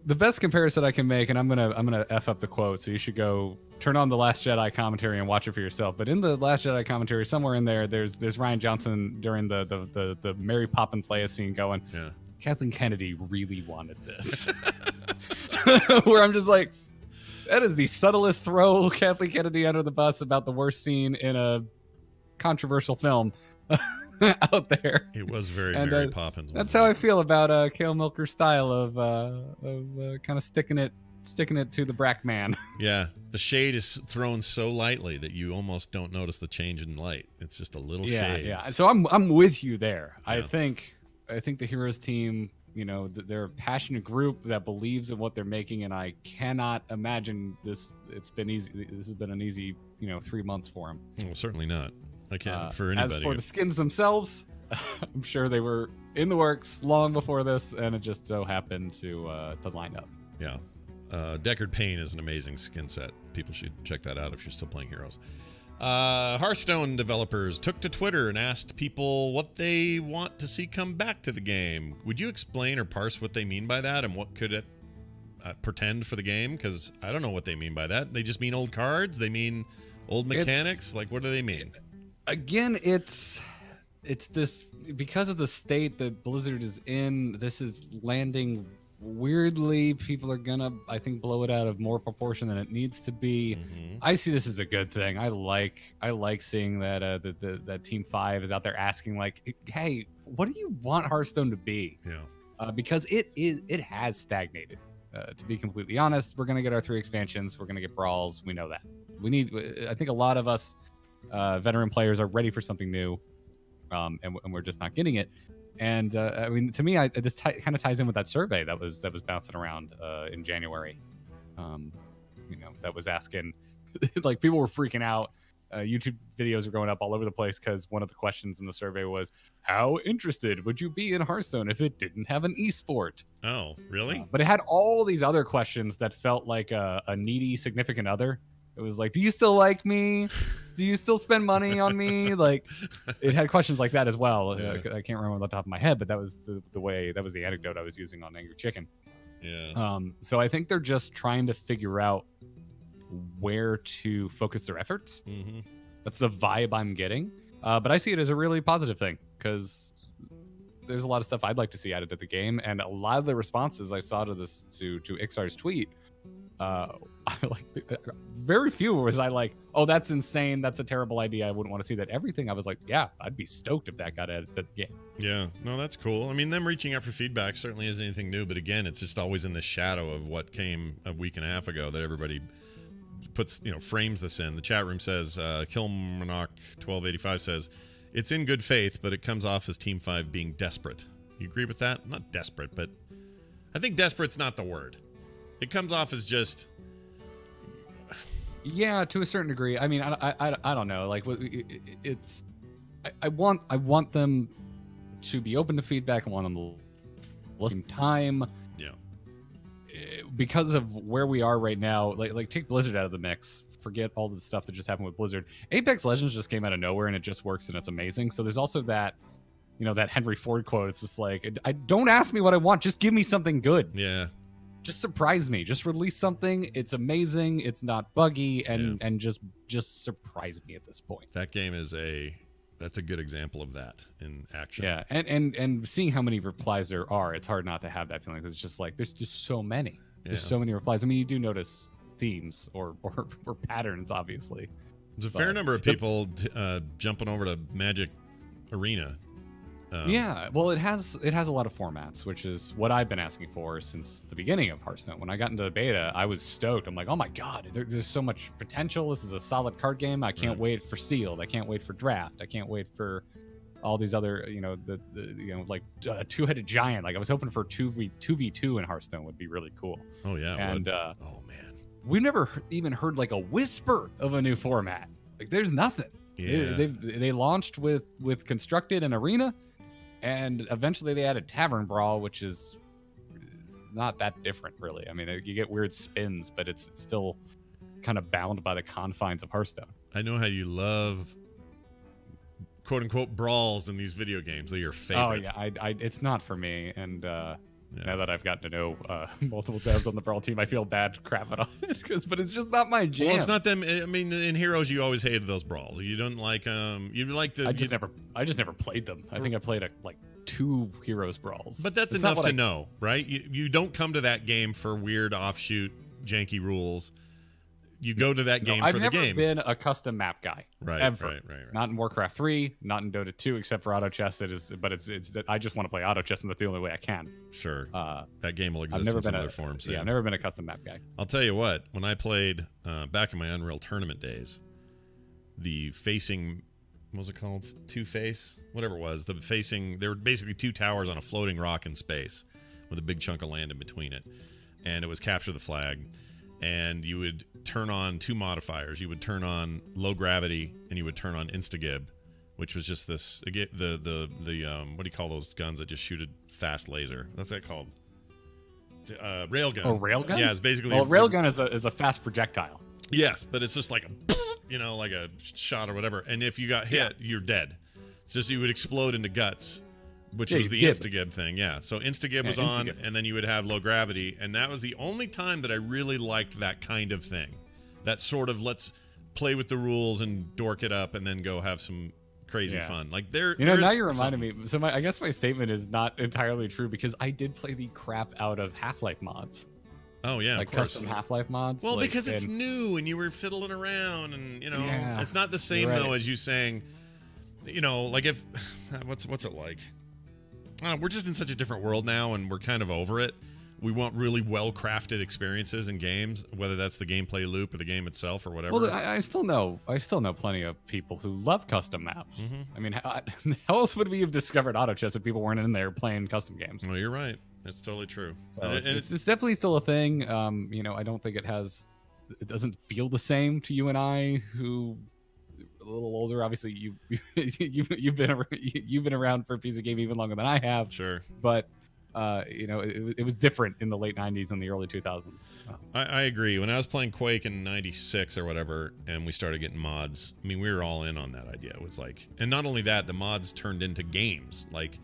D: The best comparison I can make, and I'm gonna f up the quote, so you should go turn on the Last Jedi commentary and watch it for yourself. But in the Last Jedi commentary, somewhere in there's Rian Johnson during the Mary Poppins Leia scene going,
A: yeah,
D: Kathleen Kennedy really wanted this. Where I'm just like, that is the subtlest throw Kathleen Kennedy under the bus about the worst scene in a controversial film out there.
A: It was very Mary Poppins.
D: That's how I feel about Kale Milker's style of kind of sticking it to the Brack man.
A: Yeah, the shade is thrown so lightly that you almost don't notice the change in light. It's just a little shade.
D: Yeah. So I'm with you there. Yeah. I think the Heroes team, you know, they're a passionate group that believes in what they're making, and I cannot imagine this. It's been easy. This has been an easy, 3 months for them.
A: Well, certainly not. I can't for anybody.
D: As for the skins themselves, I'm sure they were in the works long before this, and it just so happened to line up.
A: Yeah. Deckard Payne is an amazing skin set. People should check that out if you're still playing Heroes. Hearthstone developers took to Twitter and asked people what they want to see come back to the game. Would you explain or parse what they mean by that, and what could it pretend for the game? Because I don't know what they mean by that. They just mean old cards? They mean old mechanics? Like, what do they mean?
D: Again, it's this, because of the state that Blizzard is in, this is landing weirdly. People are gonna, I think, blow it out of more proportion than it needs to be. Mm-hmm. I see this as a good thing. I like seeing that that Team 5 is out there asking, like, hey, what do you want Hearthstone to be? Yeah. Because it has stagnated. To be completely honest, we're gonna get our 3 expansions. We're gonna get brawls. We know that. I think a lot of us veteran players are ready for something new, and we're just not getting it. And I mean, to me, this kind of ties in with that survey that was bouncing around in January. That was asking, like, people were freaking out. YouTube videos are going up all over the place because one of the questions in the survey was, how interested would you be in Hearthstone if it didn't have an esport?
A: Oh, really?
D: But it had all these other questions that felt like a needy significant other. It was like, do you still like me? Do you still spend money on me? Like, it had questions like that as well. Yeah. I can't remember on the top of my head, but that was the way, that was the anecdote I was using on Angry Chicken.
A: Yeah.
D: So I think they're just trying to figure out where to focus their efforts. Mm-hmm. That's the vibe I'm getting. But I see it as a really positive thing, because there's a lot of stuff I'd like to see added to the game. And a lot of the responses I saw to this, to Ixar's tweet, very few was I like, oh, that's insane, that's a terrible idea, I wouldn't want to see that. Everything I was like, yeah, I'd be stoked if that got added to the game.
A: Yeah, no, that's cool. I mean, them reaching out for feedback certainly isn't anything new, but again, it's just always in the shadow of what came a week and a half ago that everybody puts, frames this in. The chat room says, Kilmarnock 1285 says, it's in good faith, but it comes off as Team 5 being desperate. You agree with that? Not desperate, but I think desperate's not the word. It comes off as just,
D: yeah, to a certain degree. I mean, I don't know. Like, it's, I want them to be open to feedback. I want them to listen time.
A: Yeah.
D: Because of where we are right now, like take Blizzard out of the mix. Forget all the stuff that just happened with Blizzard. Apex Legends just came out of nowhere, and it just works, and it's amazing. So there's also that, that Henry Ford quote. It's just like, I don't ask me what I want. Just give me something good.
A: Yeah.
D: Just surprise me. Just release something. It's amazing. It's not buggy, and just surprise me at this point.
A: That game is a That's a good example of that in action.
D: Yeah, and seeing how many replies there are, it's hard not to have that feeling because it's just like there's just so many. There's so many replies. I mean, you do notice themes or patterns, obviously.
A: There's a fair number of people jumping over to Magic Arena.
D: Yeah, well, it has a lot of formats, which is what I've been asking for since the beginning of Hearthstone. When I got into the beta, I was stoked. I'm like, oh my god, there's so much potential. This is a solid card game. I can't wait for Sealed. I can't wait for Draft. I can't wait for all these other, like two-headed giant. Like I was hoping for 2v2 in Hearthstone would be really cool.
A: Oh yeah,
D: and
A: oh man,
D: we've never even heard like a whisper of a new format. Like there's nothing.
A: Yeah,
D: they launched with Constructed and Arena. And eventually they added Tavern Brawl, which is not that different, really. I mean, you get weird spins, but it's still kind of bound by the confines of Hearthstone.
A: I know how you love quote-unquote brawls in these video games. They're your favorite.
D: Oh, yeah. it's not for me. And now that I've gotten to know multiple devs on the Brawl team, I feel bad crapping on it. But it's just not my jam.
A: Well, it's not them. I mean, in Heroes, you always hated those brawls. You don't like you like the.
D: I just never played them. I think I played like 2 Heroes brawls.
A: But that's enough to know, right? You don't come to that game for weird offshoot janky rules. You go to that game for the game. I've never
D: been a custom map guy.
A: Right,
D: ever.
A: Right.
D: Not in Warcraft 3, not in Dota 2, except for auto chess. But I just want to play auto chess, and that's the only way I can.
A: Sure. That game will exist in some other forms.
D: Yeah, I've never been a custom map guy.
A: I'll tell you what. When I played back in my Unreal Tournament days, the facing, what was it called? Two-face? Whatever it was. There were basically 2 towers on a floating rock in space with a big chunk of land in between it. And it was capture the flag. And you would turn on 2 modifiers. You would turn on low gravity, and you would turn on instagib, which was just this what do you call those guns that just shoot a fast laser? What's that called? Railgun.
D: Oh, railgun?
A: Yeah, it's basically.
D: Well, railgun is a fast projectile.
A: Yes, but it's just like like a shot or whatever. And if you got hit, you're dead. It's just you would explode into guts. Which was the instagib thing, yeah. So instagib was on, and then you would have low gravity, and that was the only time that I really liked that kind of thing. That sort of let's play with the rules and dork it up, and then go have some crazy fun. Like
D: now you're reminding me. So I guess my statement is not entirely true because I did play the crap out of Half-Life mods.
A: Oh yeah,
D: like
A: of course.
D: Custom Half-Life mods.
A: Well, because it's new, and you were fiddling around, and it's not the same though as you saying, like if what's it like. We're just in such a different world now, and we're kind of over it. We want really well-crafted experiences in games, whether that's the gameplay loop or the game itself or whatever.
D: Well, I still know plenty of people who love custom maps. I mean, how else would we have discovered auto chess if people weren't in there playing custom games?
A: Well, you're right. That's totally true.
D: So it's definitely still a thing. I don't think it doesn't feel the same to you and I, who a little older. Obviously, you've been around for a piece of game even longer than I have.
A: Sure,
D: but it was different in the late 90s and the early 2000s.
A: I agree. When I was playing Quake in '96 or whatever, and we started getting mods, I mean, we were all in on that idea. It was like, and not only that, the mods turned into games. Like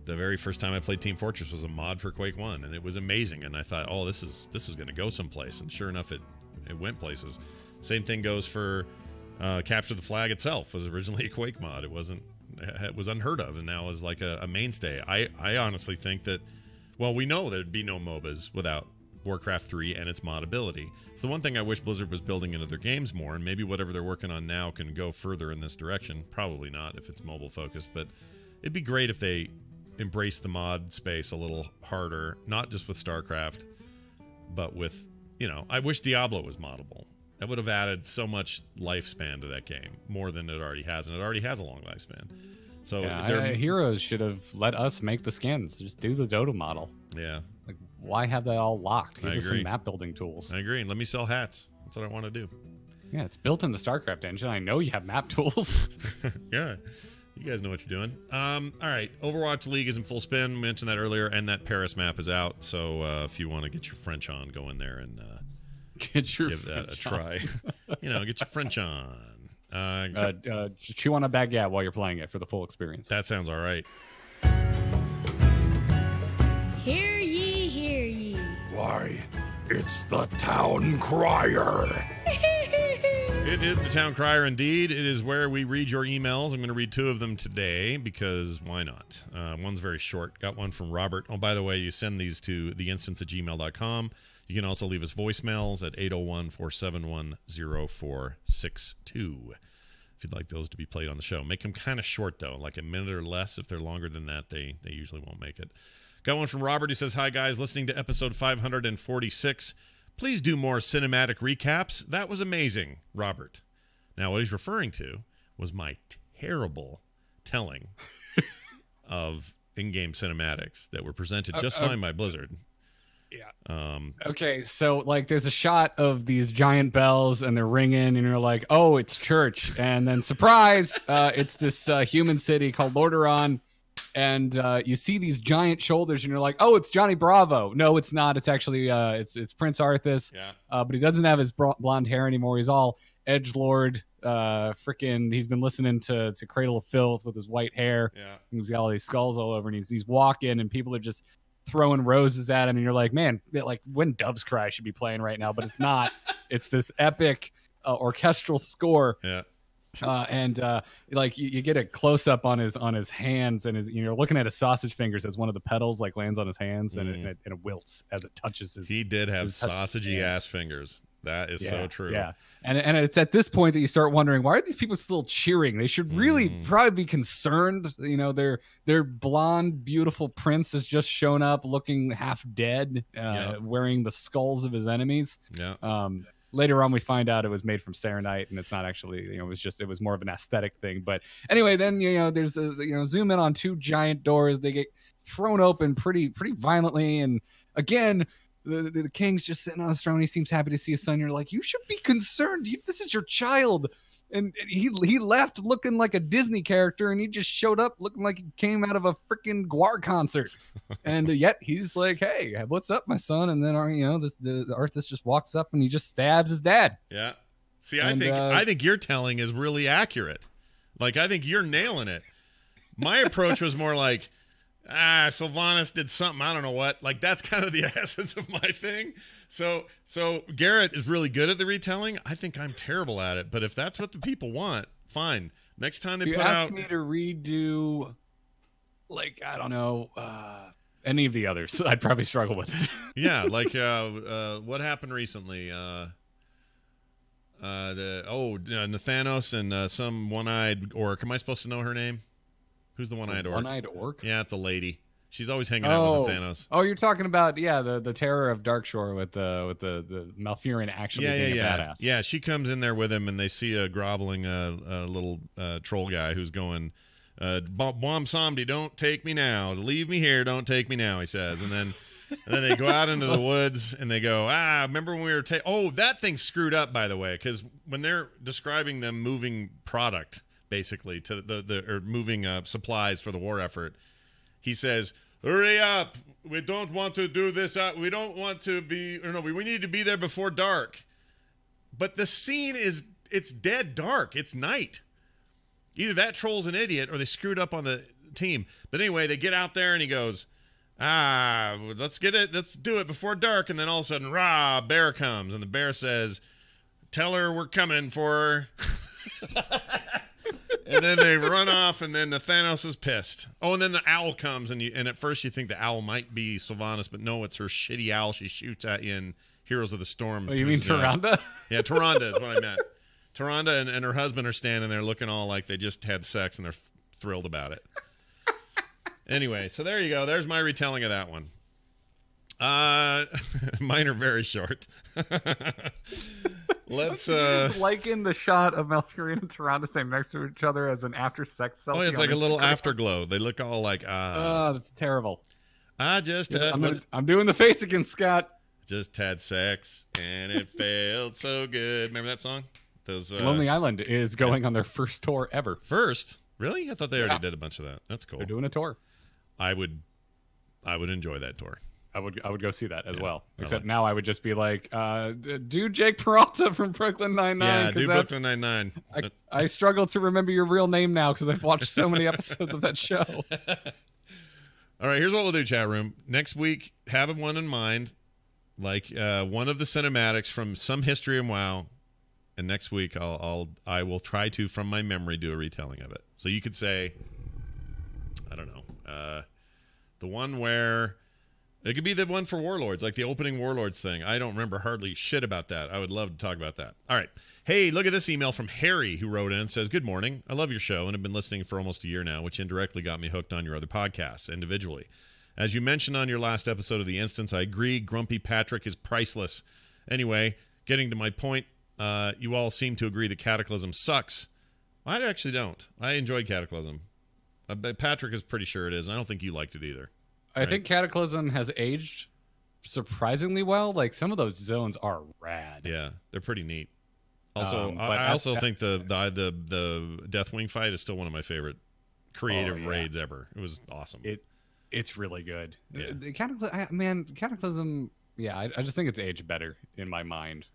A: the very first time I played Team Fortress was a mod for Quake 1, and it was amazing. And I thought, oh, this is going to go someplace. And sure enough, it went places. Same thing goes for. Capture the Flag itself was originally a Quake mod. It was unheard of, and now is like a mainstay. I honestly think that, well, we know there'd be no MOBAs without Warcraft 3 and its modability. It's the one thing I wish Blizzard was building into their games more, and maybe whatever they're working on now can go further in this direction. Probably not if it's mobile focused, but it'd be great if they embraced the mod space a little harder, not just with StarCraft, but with, I wish Diablo was moddable. That would have added so much lifespan to that game, more than it already has, and it already has a long lifespan. So
D: Heroes should have let us make the skins. Just do the Dota model.
A: Yeah.
D: Like, why have that all locked? Give
A: I
D: us
A: agree.
D: some map building tools.
A: I agree. Let me sell hats. That's what I want to do.
D: Yeah, it's built in the StarCraft engine. I know you have map tools.
A: Yeah. You guys know what you're doing. All right. Overwatch League is in full spin. We mentioned that earlier, and that Paris map is out. So if you want to get your French on, go in there and give that a try. Get your French on.
D: Chew on a baguette while you're playing it for the full experience.
A: That sounds all right.
E: Hear ye, hear ye.
C: Why, it's the town crier.
A: It is the Town Crier indeed. It is where we read your emails. I'm going to read 2 of them today because why not? One's very short. Got one from Robert. Oh, by the way, you send these to theinstance@gmail.com. You can also leave us voicemails at 801-471-0462 if you'd like those to be played on the show. Make them kind of short, though, like a minute or less. If they're longer than that, they usually won't make it. Got one from Robert who says, "Hi, guys. Listening to episode 546. Please do more cinematic recaps. That was amazing, Robert." Now, what he's referring to was my terrible telling of in-game cinematics that were presented just fine by Blizzard.
D: Yeah.
A: Okay,
D: so like there's a shot of these giant bells and they're ringing and you're like, oh, it's church. And then surprise, it's this human city called Lordaeron. And you see these giant shoulders and you're like, oh, it's Johnny Bravo. No, it's not. It's actually it's Prince Arthas.
A: Yeah.
D: But he doesn't have his blonde hair anymore. He's all edgelord. Freaking, he's been listening to Cradle of Filth with his white hair.
A: Yeah.
D: He's got all these skulls all over and he's walking and people are just throwing roses at him and you're like, man, like When Doves Cry should be playing right now, but it's not. It's this epic orchestral score.
A: Yeah.
D: Like you get a close up on his hands and you're looking at his sausage fingers as one of the petals like lands on his hands and it wilts as it touches his.
A: He did have sausagey ass fingers. That is so true.
D: Yeah, and it's at this point that you start wondering, why are these people still cheering? They should really probably be concerned. You know, their blonde, beautiful prince has just shown up looking half dead, wearing the skulls of his enemies.
A: Yeah.
D: Later on, we find out it was made from Serenite, and it's not actually, it was more of an aesthetic thing. But anyway, then, there's zoom in on 2 giant doors. They get thrown open pretty violently. And again, the king's just sitting on his throne. He seems happy to see his son. You're like, you should be concerned. This is your child. And he left looking like a Disney character, and he just showed up looking like he came out of a freaking Guar concert. And yet he's like, "Hey, what's up, my son?" And then the Arthas just walks up and he just stabs his dad.
A: Yeah. See, I think your telling is really accurate. Like, I think you're nailing it. My approach was more like, Sylvanas did something, I don't know what. Like, that's kind of the essence of my thing. So Garrett is really good at the retelling. I think I'm terrible at it. But if that's what the people want, fine. Next time they put out...
D: ask me to redo, like, I don't know, any of the others, I'd probably struggle with it.
A: Yeah, like, what happened recently? Nathanos and some one-eyed orc. Am I supposed to know her name? Who's the one-eyed orc?
D: One-eyed orc?
A: Yeah, it's a lady. She's always hanging out with Nathanos.
D: Oh, you're talking about the Terror of Darkshore with the Malfurion actually being a badass.
A: Yeah, she comes in there with him, and they see a groveling little troll guy who's going, "Bom Somdi, don't take me now. Leave me here. Don't take me now," he says. And then they go out into the woods, and they go, remember when we were that thing's screwed up, by the way, because when they're describing them moving product, basically, to or moving supplies for the war effort, he says, "Hurry up. We don't want to do this. We don't want to be, we need to be there before dark." But the scene it's dead dark. It's night. Either that troll's an idiot or they screwed up on the team. But anyway, they get out there and he goes, let's do it before dark. And then all of a sudden, a bear comes. And the bear says, "Tell her we're coming for her." And then they run off, and then Nathanos is pissed. Oh, and then the owl comes, and at first you think the owl might be Sylvanas, but no, it's her shitty owl she shoots at you in Heroes of the Storm.
D: Oh, you mean Tyrande?
A: Yeah, Tyrande is what I meant. Tyrande and her husband are standing there looking all like they just had sex, and they're thrilled about it. Anyway, so there you go. There's my retelling of that one. Mine are very short. Let's
D: liken the shot of Malfurion and Tyrande standing next to each other as an after sex selfie.
A: Oh, it's like a little afterglow. They look all like
D: oh, that's terrible.
A: I'm
D: doing the face again, Scott.
A: Just had sex and it felt so good. Remember that song?
D: Lonely Island is going on their first tour ever.
A: First? Really? I thought they already did a bunch of that. That's cool.
D: They're doing a tour.
A: I would enjoy that tour.
D: I would go see that as well. Except now I would just be like, do Jake Peralta from Brooklyn Nine-Nine.
A: Yeah, do Brooklyn Nine-Nine.
D: I struggle to remember your real name now because I've watched so many episodes of that show.
A: All right, here's what we'll do, chat room. Next week, have one in mind, like one of the cinematics from some history in WoW and next week I will try to, from my memory, do a retelling of it. So you could say, I don't know, the one where it could be the one for Warlords, like the opening Warlords thing. I don't remember hardly shit about that. I would love to talk about that. All right. Hey, look at this email from Harry, who wrote in and says, "Good morning. I love your show and have been listening for almost a year now, which indirectly got me hooked on your other podcasts individually. As you mentioned on your last episode of The Instance, I agree, Grumpy Patrick is priceless. Anyway, getting to my point, you all seem to agree that Cataclysm sucks. I actually don't. I enjoyed Cataclysm. Patrick is pretty sure it is. I don't think you liked it either.
D: I think Cataclysm has aged surprisingly well. Like, some of those zones are rad.
A: Yeah, they're pretty neat. Also, I also think the Deathwing fight is still one of my favorite creative raids ever. It was awesome.
D: It's really good.
A: Yeah.
D: Cataclysm. Yeah, I just think it's aged better in my mind.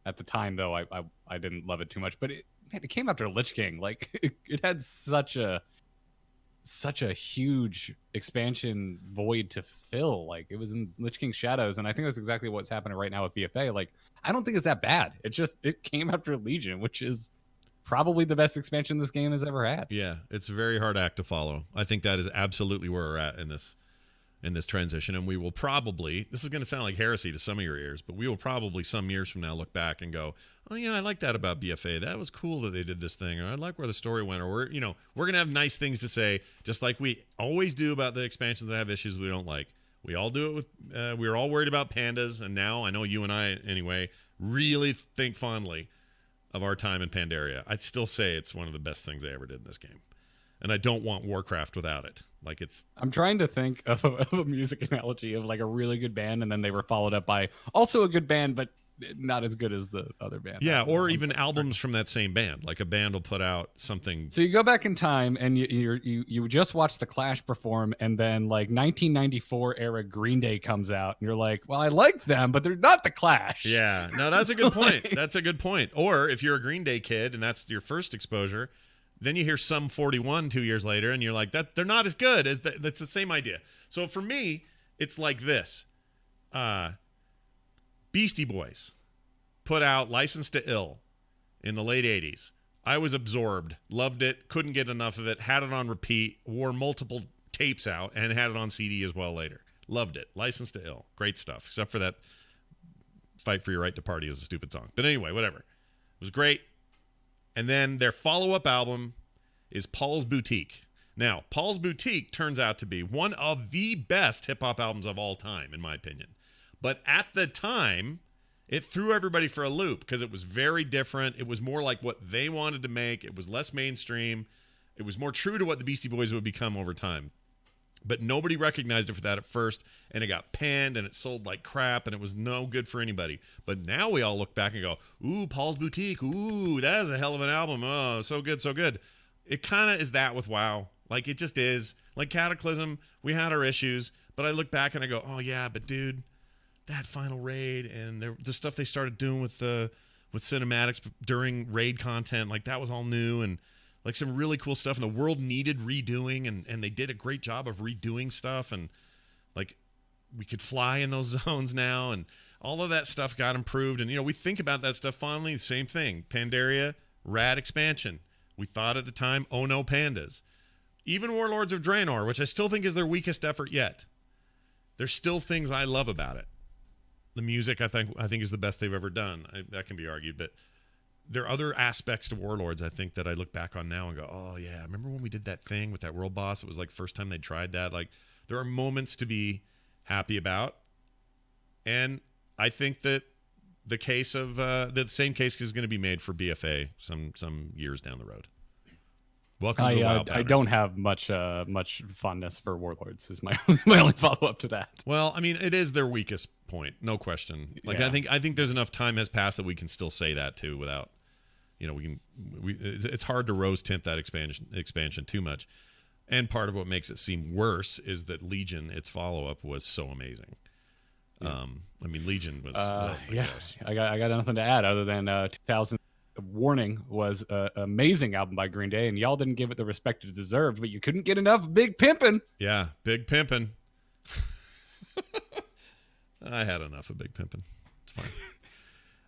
D: At the time, though, I didn't love it too much. But it came after Lich King. Like, it had such a huge expansion void to fill. Like, it was in Lich King Shadows, and I think that's exactly what's happening right now with BFA. Like, I don't think it's that bad. It came after Legion, which is probably the best expansion this game has ever had.
A: Yeah, it's a very hard act to follow. I think that is absolutely where we're at in this transition, and we will probably, this is going to sound like heresy to some of your ears, but we will probably some years from now look back and go, oh yeah, I like that about BFA. That was cool that they did this thing, or I like where the story went, or we're going to have nice things to say, just like we always do about the expansions that have issues we don't like. We all do it with, we were all worried about pandas, and now I know you and I, anyway, really think fondly of our time in Pandaria. I'd still say it's one of the best things they ever did in this game. And I don't want Warcraft without it. Like, it's...
D: I'm trying to think of a music analogy of like a really good band, and then they were followed up by also a good band, but not as good as the other band.
A: Yeah, or even albums from that same band. Like, a band will put out something...
D: So you go back in time, and you just watch The Clash perform, and then, like, 1994 era Green Day comes out, and you're like, well, I like them, but they're not The Clash.
A: Yeah, no, that's a good point. That's a good point. Or if you're a Green Day kid, and that's your first exposure... Then you hear Sum 41 2 years later, and you're like, that they're not as good as that's the same idea. So for me, it's like this. Beastie Boys put out License to Ill in the late 80s. I was absorbed, loved it, couldn't get enough of it, had it on repeat, wore multiple tapes out, and had it on CD as well later. Loved it. License to Ill. Great stuff, except for that Fight for Your Right to Party is a stupid song. But anyway, whatever. It was great. And then their follow-up album is Paul's Boutique. Now, Paul's Boutique turns out to be one of the best hip-hop albums of all time, in my opinion. But at the time, it threw everybody for a loop because it was very different. It was more like what they wanted to make. It was less mainstream. It was more true to what the Beastie Boys would become over time. But nobody recognized it for that at first, and it got panned, and it sold like crap, and it was no good for anybody. But now we all look back and go, ooh, Paul's Boutique, ooh, that is a hell of an album. Oh, so good, so good. It kind of is that with WoW. Like, it just is. Like Cataclysm, we had our issues, but I look back and I go, oh, yeah, but dude, that final raid and the stuff they started doing with cinematics during raid content, like, that was all new, and like some really cool stuff, and the world needed redoing, and they did a great job of redoing stuff, and like we could fly in those zones now, and all of that stuff got improved. And we think about that stuff fondly. The same thing. Pandaria, rad expansion. We thought at the time, oh no, pandas. Even Warlords of Draenor, which I still think is their weakest effort yet. There's still things I love about it. The music I think is the best they've ever done. That can be argued, but there are other aspects to Warlords, I think, that I look back on now and go, oh, yeah, remember when we did that thing with that world boss? It was like the first time they tried that. Like, there are moments to be happy about. And I think that the case of the same case is going to be made for BFA some years down the road. Welcome to the WoW
D: I don't have much fondness for Warlords is my only follow-up to that.
A: Well, I mean, it is their weakest point, no question. Like, yeah. I think there's enough time has passed that we can still say that too without, it's hard to rose tint that expansion too much. And part of what makes it seem worse is that Legion, its follow-up, was so amazing. Yeah. I mean, Legion was.
D: I got nothing to add other than 2000. Warning was an amazing album by Green Day, and y'all didn't give it the respect it deserved, but you couldn't get enough Big Pimpin'.
A: Yeah, Big Pimpin'. I had enough of Big Pimpin'. It's fine.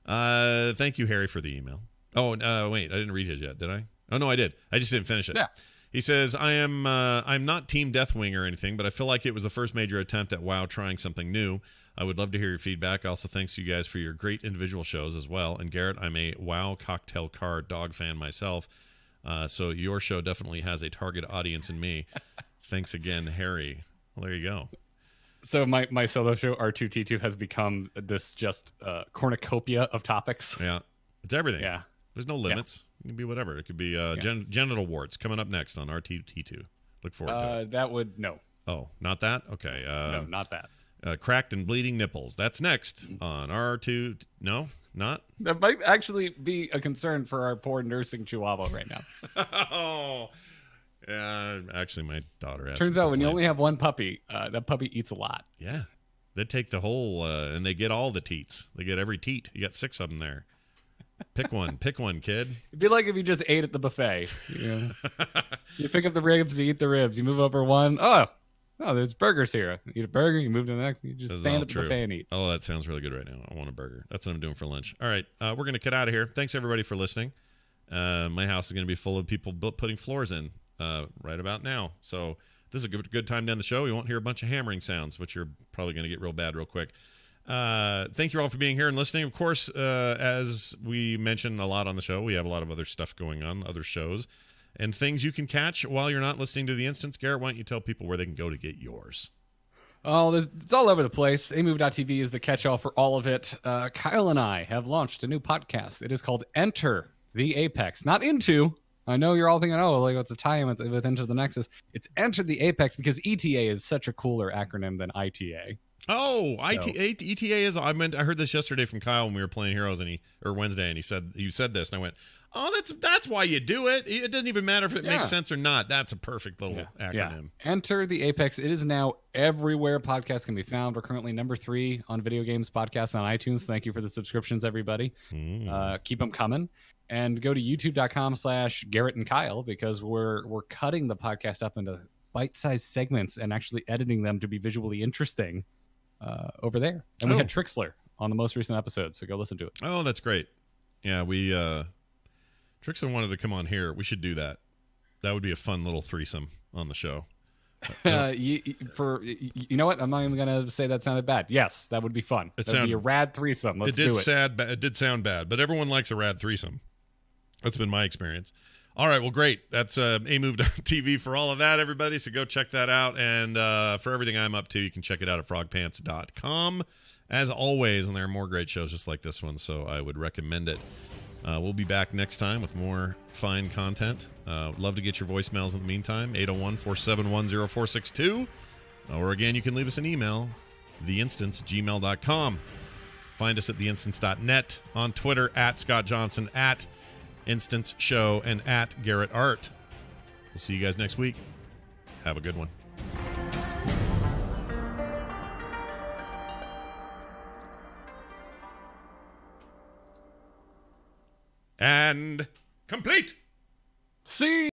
A: Thank you, Harry, for the email. Oh, wait, I didn't read it yet, did I? Oh, no, I did. I just didn't finish it.
D: Yeah.
A: He says, I'm not Team Deathwing or anything, but I feel like it was the first major attempt at WoW trying something new. I would love to hear your feedback. Also, thanks to you guys for your great individual shows as well. And Garrett, I'm a WoW cocktail card dog fan myself, so your show definitely has a target audience in me. Thanks again, Harry. Well, there you go.
D: So my solo show, R2T2, has become this just cornucopia of topics.
A: Yeah, it's everything.
D: Yeah.
A: There's no limits. It can be whatever. It could be genital warts coming up next on RT2. Look forward to it.
D: That would, no.
A: Oh, not that? Okay.
D: No, not that.
A: Cracked and bleeding nipples. That's next on R2. No, not?
D: That might actually be a concern for our poor nursing chihuahua right now.
A: Oh, yeah. Actually, my daughter has.
D: Turns out when you only have one puppy, that puppy eats a lot.
A: Yeah. They take the whole, and they get all the teats. They get every teat. You got 6 of them there. Pick one, kid.
D: It'd be like if you just ate at the buffet. You pick up the ribs, you eat the ribs. You move over one. Oh, there's burgers here. You eat a burger, you move to the next. You just stand at the buffet and eat.
A: Oh, that sounds really good right now. I want a burger. That's what I'm doing for lunch. All right, we're gonna get out of here. Thanks everybody for listening. My house is gonna be full of people putting floors in right about now. So this is a good time to end the show. You won't hear a bunch of hammering sounds, which you're probably gonna get real bad real quick. Thank you all for being here and listening. Of course, as we mentioned a lot on the show, we have a lot of other stuff going on, other shows, and things you can catch while you're not listening to the instance. Garrett, why don't you tell people where they can go to get yours?
D: Oh, it's all over the place. amove.tv is the catch-all for all of it. Kyle and I have launched a new podcast. It is called Enter the Apex. Not Into. I know you're all thinking, oh, like what's a tie-in with Enter the Nexus? It's Enter the Apex because ETA is such a cooler acronym than ITA.
A: Oh, so. ETA is. I heard this yesterday from Kyle when we were playing Heroes, or Wednesday, and you said this, and I went, "Oh, that's why you do it. It doesn't even matter if it makes sense or not. That's a perfect little acronym."
D: Yeah. Enter the Apex. It is now everywhere podcasts can be found. We're currently number 3 on video games podcasts on iTunes. Thank you for the subscriptions, everybody. Keep them coming. And go to youtube.com/Garrett and Kyle because we're cutting the podcast up into bite-sized segments and actually editing them to be visually interesting. Over there. And we had Trixler on the most recent episode, so go listen to it.
A: Oh, that's great. Yeah, we Trixler wanted to come on here. We should do that. That would be a fun little threesome on the show.
D: You know what? I'm not even going to say that sounded bad. Yes, that would be fun. That would be a rad threesome. Let's do it.
A: It did sound bad, but everyone likes a rad threesome. That's been my experience. All right, well, great. That's amove.tv for all of that, everybody. So go check that out. And for everything I'm up to, you can check it out at frogpants.com. As always, and there are more great shows just like this one, so I would recommend it. We'll be back next time with more fine content. Love to get your voicemails in the meantime, 801-471-0462. Or again, you can leave us an email, theinstance@gmail.com. Find us at theinstance.net, on Twitter, at Scott Johnson, at Instance Show, and at Garrett Art. We'll see you guys next week. Have a good one. And complete.
D: See